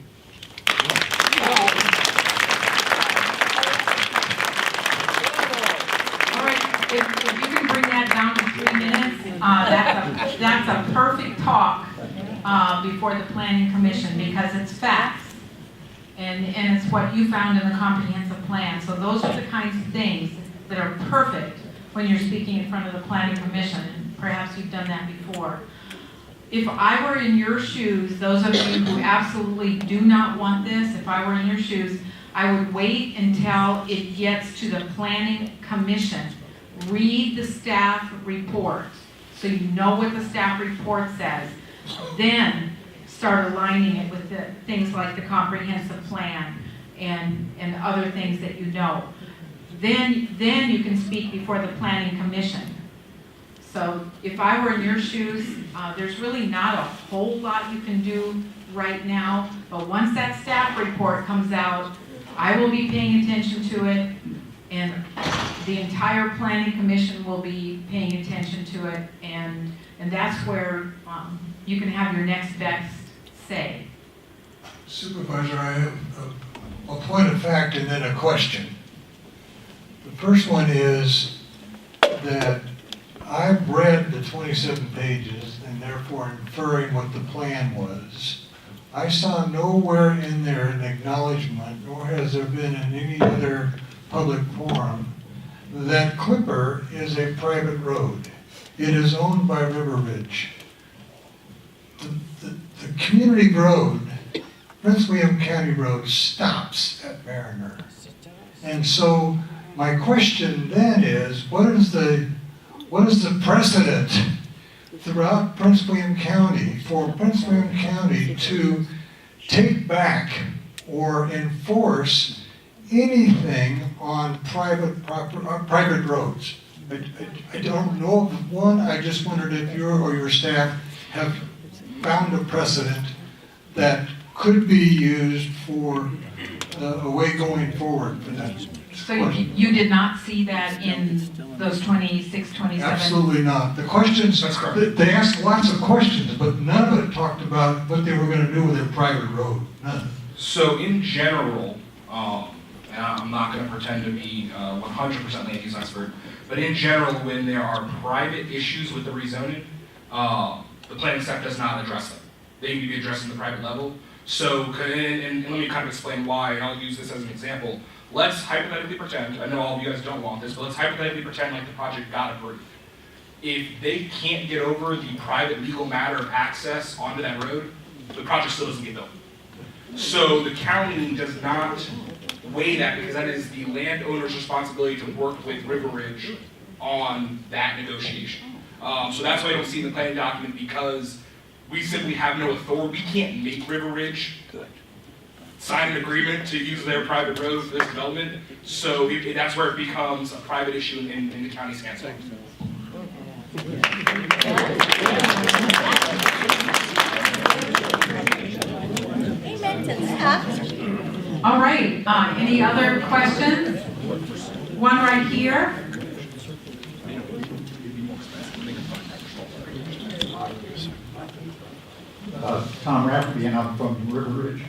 All right, if you can bring that down to 3 minutes, that's a perfect talk before the Planning Commission, because it's facts. And it's what you found in the comprehensive plan. So those are the kinds of things that are perfect when you're speaking in front of the Planning Commission. And perhaps you've done that before. If I were in your shoes, those of you who absolutely do not want this, if I were in your shoes, I would wait until it gets to the Planning Commission. Read the staff report so you know what the staff report says. Then start aligning it with the things like the comprehensive plan and other things that you know. Then you can speak before the Planning Commission. So if I were in your shoes, there's really not a whole lot you can do right now, but once that staff report comes out, I will be paying attention to it, and the entire Planning Commission will be paying attention to it, and that's where you can have your next best say. Supervisor, I have a point of fact and then a question. The first one is that I've read the 27 pages and therefore inferring what the plan was. I saw nowhere in there an acknowledgement, nor has there been in any other public forum, that Clipper is a private road. It is owned by River Ridge. The community road, Prince William County Road, stops at Mariner. And so my question then is, what is the precedent throughout Prince William County for Prince William County to take back or enforce anything on private roads? I don't know of one. I just wondered if you or your staff have found a precedent that could be used for a way going forward for that. So you did not see that in those 26, 27? Absolutely not. The questions, they asked lots of questions, but none of it talked about what they were going to do with their private road. None. So in general, and I'm not going to pretend to be 100% land use expert, but in general, when there are private issues with the rezoning, the planning staff does not address them. They need to be addressed in the private level. So, and let me kind of explain why, and I'll use this as an example. Let's hypothetically pretend, I know all of you guys don't want this, but let's hypothetically pretend like the project got approved. If they can't get over the private legal matter of access onto that road, the project still doesn't get built. So the county does not weigh that, because that is the landowner's responsibility to work with River Ridge on that negotiation. So that's why I don't see in the planning document, because we simply have no authority. We can't make River Ridge sign an agreement to use their private road for this development. So that's where it becomes a private issue in the county's hands. Amen to that. All right, any other questions? One right here. Tom Rafferty, and I'm from River Ridge.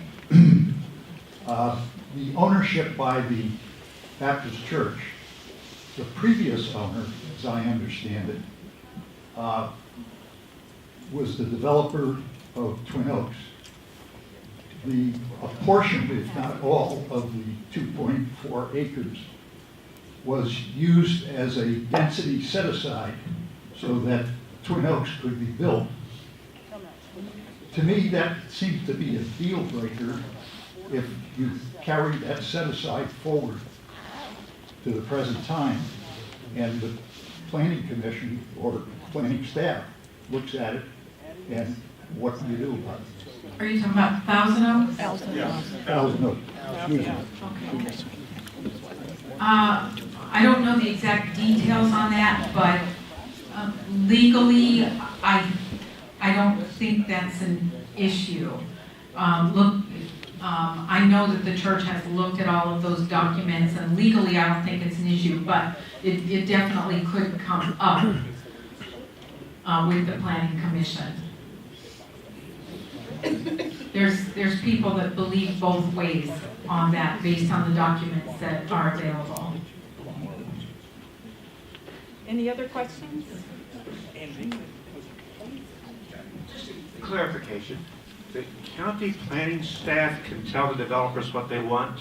The ownership by the Baptist Church, the previous owner, as I understand it, was the developer of Twin Oaks. A portion, if not all, of the 2.4 acres was used as a density set-aside so that Twin Oaks could be built. To me, that seems to be a deal breaker if you carry that set-aside forward to the present time, and the planning commission or planning staff looks at it, and what do you do about it? Are you talking about Thousand Oaks? Thousand Oaks, excuse me. Okay. I don't know the exact details on that, but legally, I don't think that's an issue. I know that the church has looked at all of those documents, and legally, I don't think it's an issue, but it definitely could come up with the planning commission. There's people that believe both ways on that based on the documents that are available. Any other questions? Clarification. The county planning staff can tell the developers what they want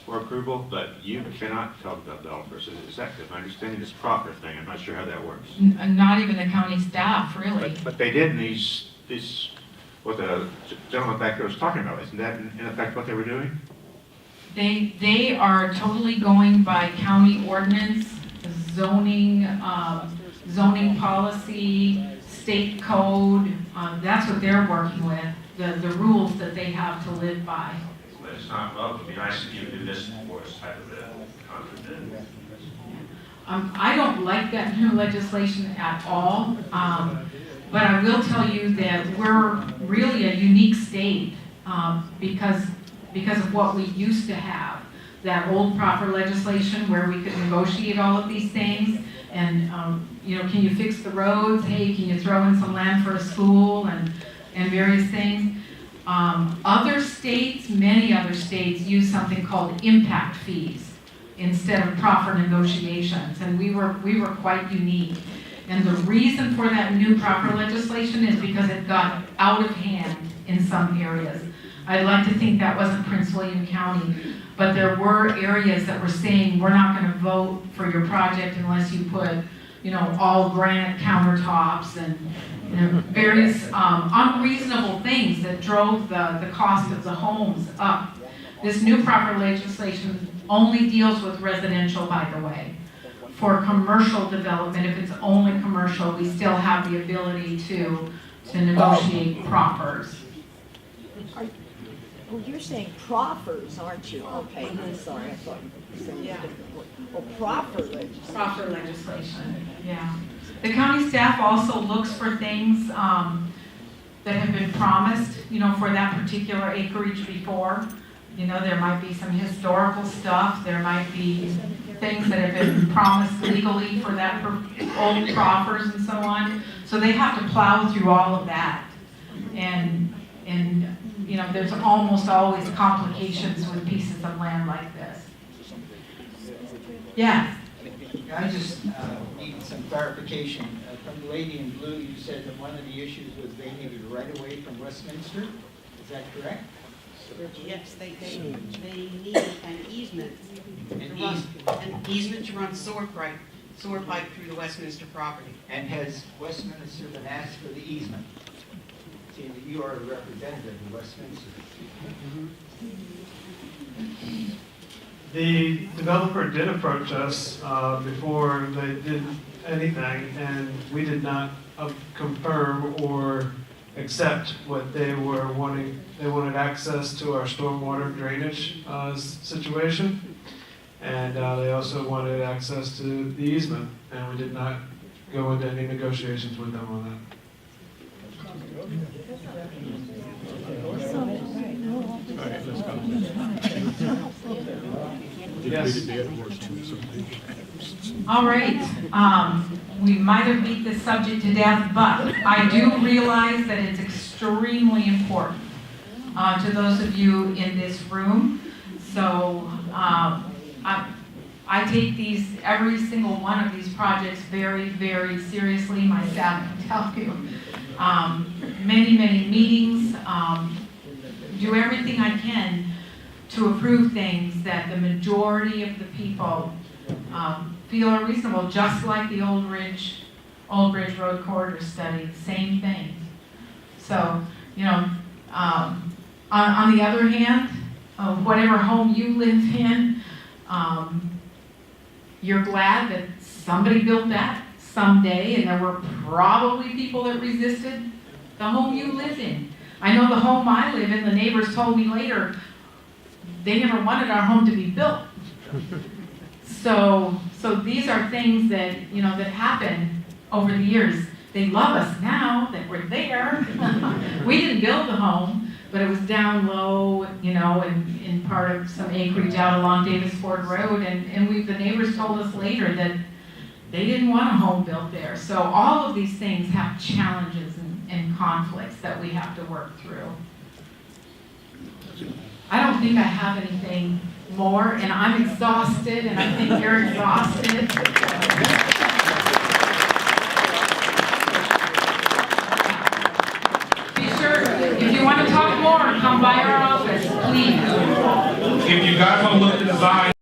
for approval, but you cannot tell the developers. Is that, if I understand this proper thing, I'm not sure how that works. Not even the county staff, really. But they did in these, what the gentleman back there was talking about. Isn't that in effect what they were doing? They are totally going by county ordinance, zoning, zoning policy, state code. That's what they're working with, the rules that they have to live by. But it's not, well, it would be nice if you would do this for us type of a contradiction. I don't like that new legislation at all, but I will tell you that we're really a unique state because of what we used to have. That old proper legislation where we could negotiate all of these things and, can you fix the roads? Hey, can you throw in some land for a school and various things? Other states, many other states, use something called impact fees instead of proper negotiations, and we were quite unique. And the reason for that new proper legislation is because it got out of hand in some areas. I'd like to think that wasn't Prince William County, but there were areas that were saying, we're not going to vote for your project unless you put, all granite countertops and various unreasonable things that drove the cost of the homes up. This new proper legislation only deals with residential, by the way. For commercial development, if it's only commercial, we still have the ability to negotiate proffers. Oh, you're saying proffers, aren't you? Okay, I'm sorry, I thought you were saying a different word. Oh, proffer legislation. Proper legislation, yeah. The county staff also looks for things that have been promised, for that particular acreage before. There might be some historical stuff, there might be things that have been promised legally for that old proffers and so on. So they have to plow through all of that. And there's almost always complications with pieces of land like this. Yes? I just need some clarification. From the lady in blue, you said that one of the issues was they needed a right-of-way from Westminster. Is that correct? Yes, they need an easement. An easement to run sewer pipe through the Westminster property. And has Westminster been asked for the easement? See, that you are a representative of Westminster. The developer did approach us before they did anything, and we did not confirm or accept what they were wanting. They wanted access to our stormwater drainage situation, and they also wanted access to the easement, and we did not go into any negotiations with them on that. Yes. All right. We might have beat this subject to death, but I do realize that it's extremely important to those of you in this room. So I take every single one of these projects very, very seriously. My staff can tell you. many meetings, do everything I can to approve things that the majority of the people feel are reasonable, just like the Old Bridge Road Corridor Study, same thing. So, you know, on the other hand, whatever home you live in, you're glad that somebody built that someday, and there were probably people that resisted the home you live in. I know the home I live in, the neighbors told me later, they never wanted our home to be built. So these are things that, you know, that happen over the years. They love us now that we're there. We didn't build the home, but it was down low, you know, in part of some acreage out along Davis Ford Road, and the neighbors told us later that they didn't want a home built there. So all of these things have challenges and conflicts that we have to work through. I don't think I have anything more, and I'm exhausted, and I think you're exhausted. Be sure, if you want to talk more, come by our office, please. If you guys want to look at the design,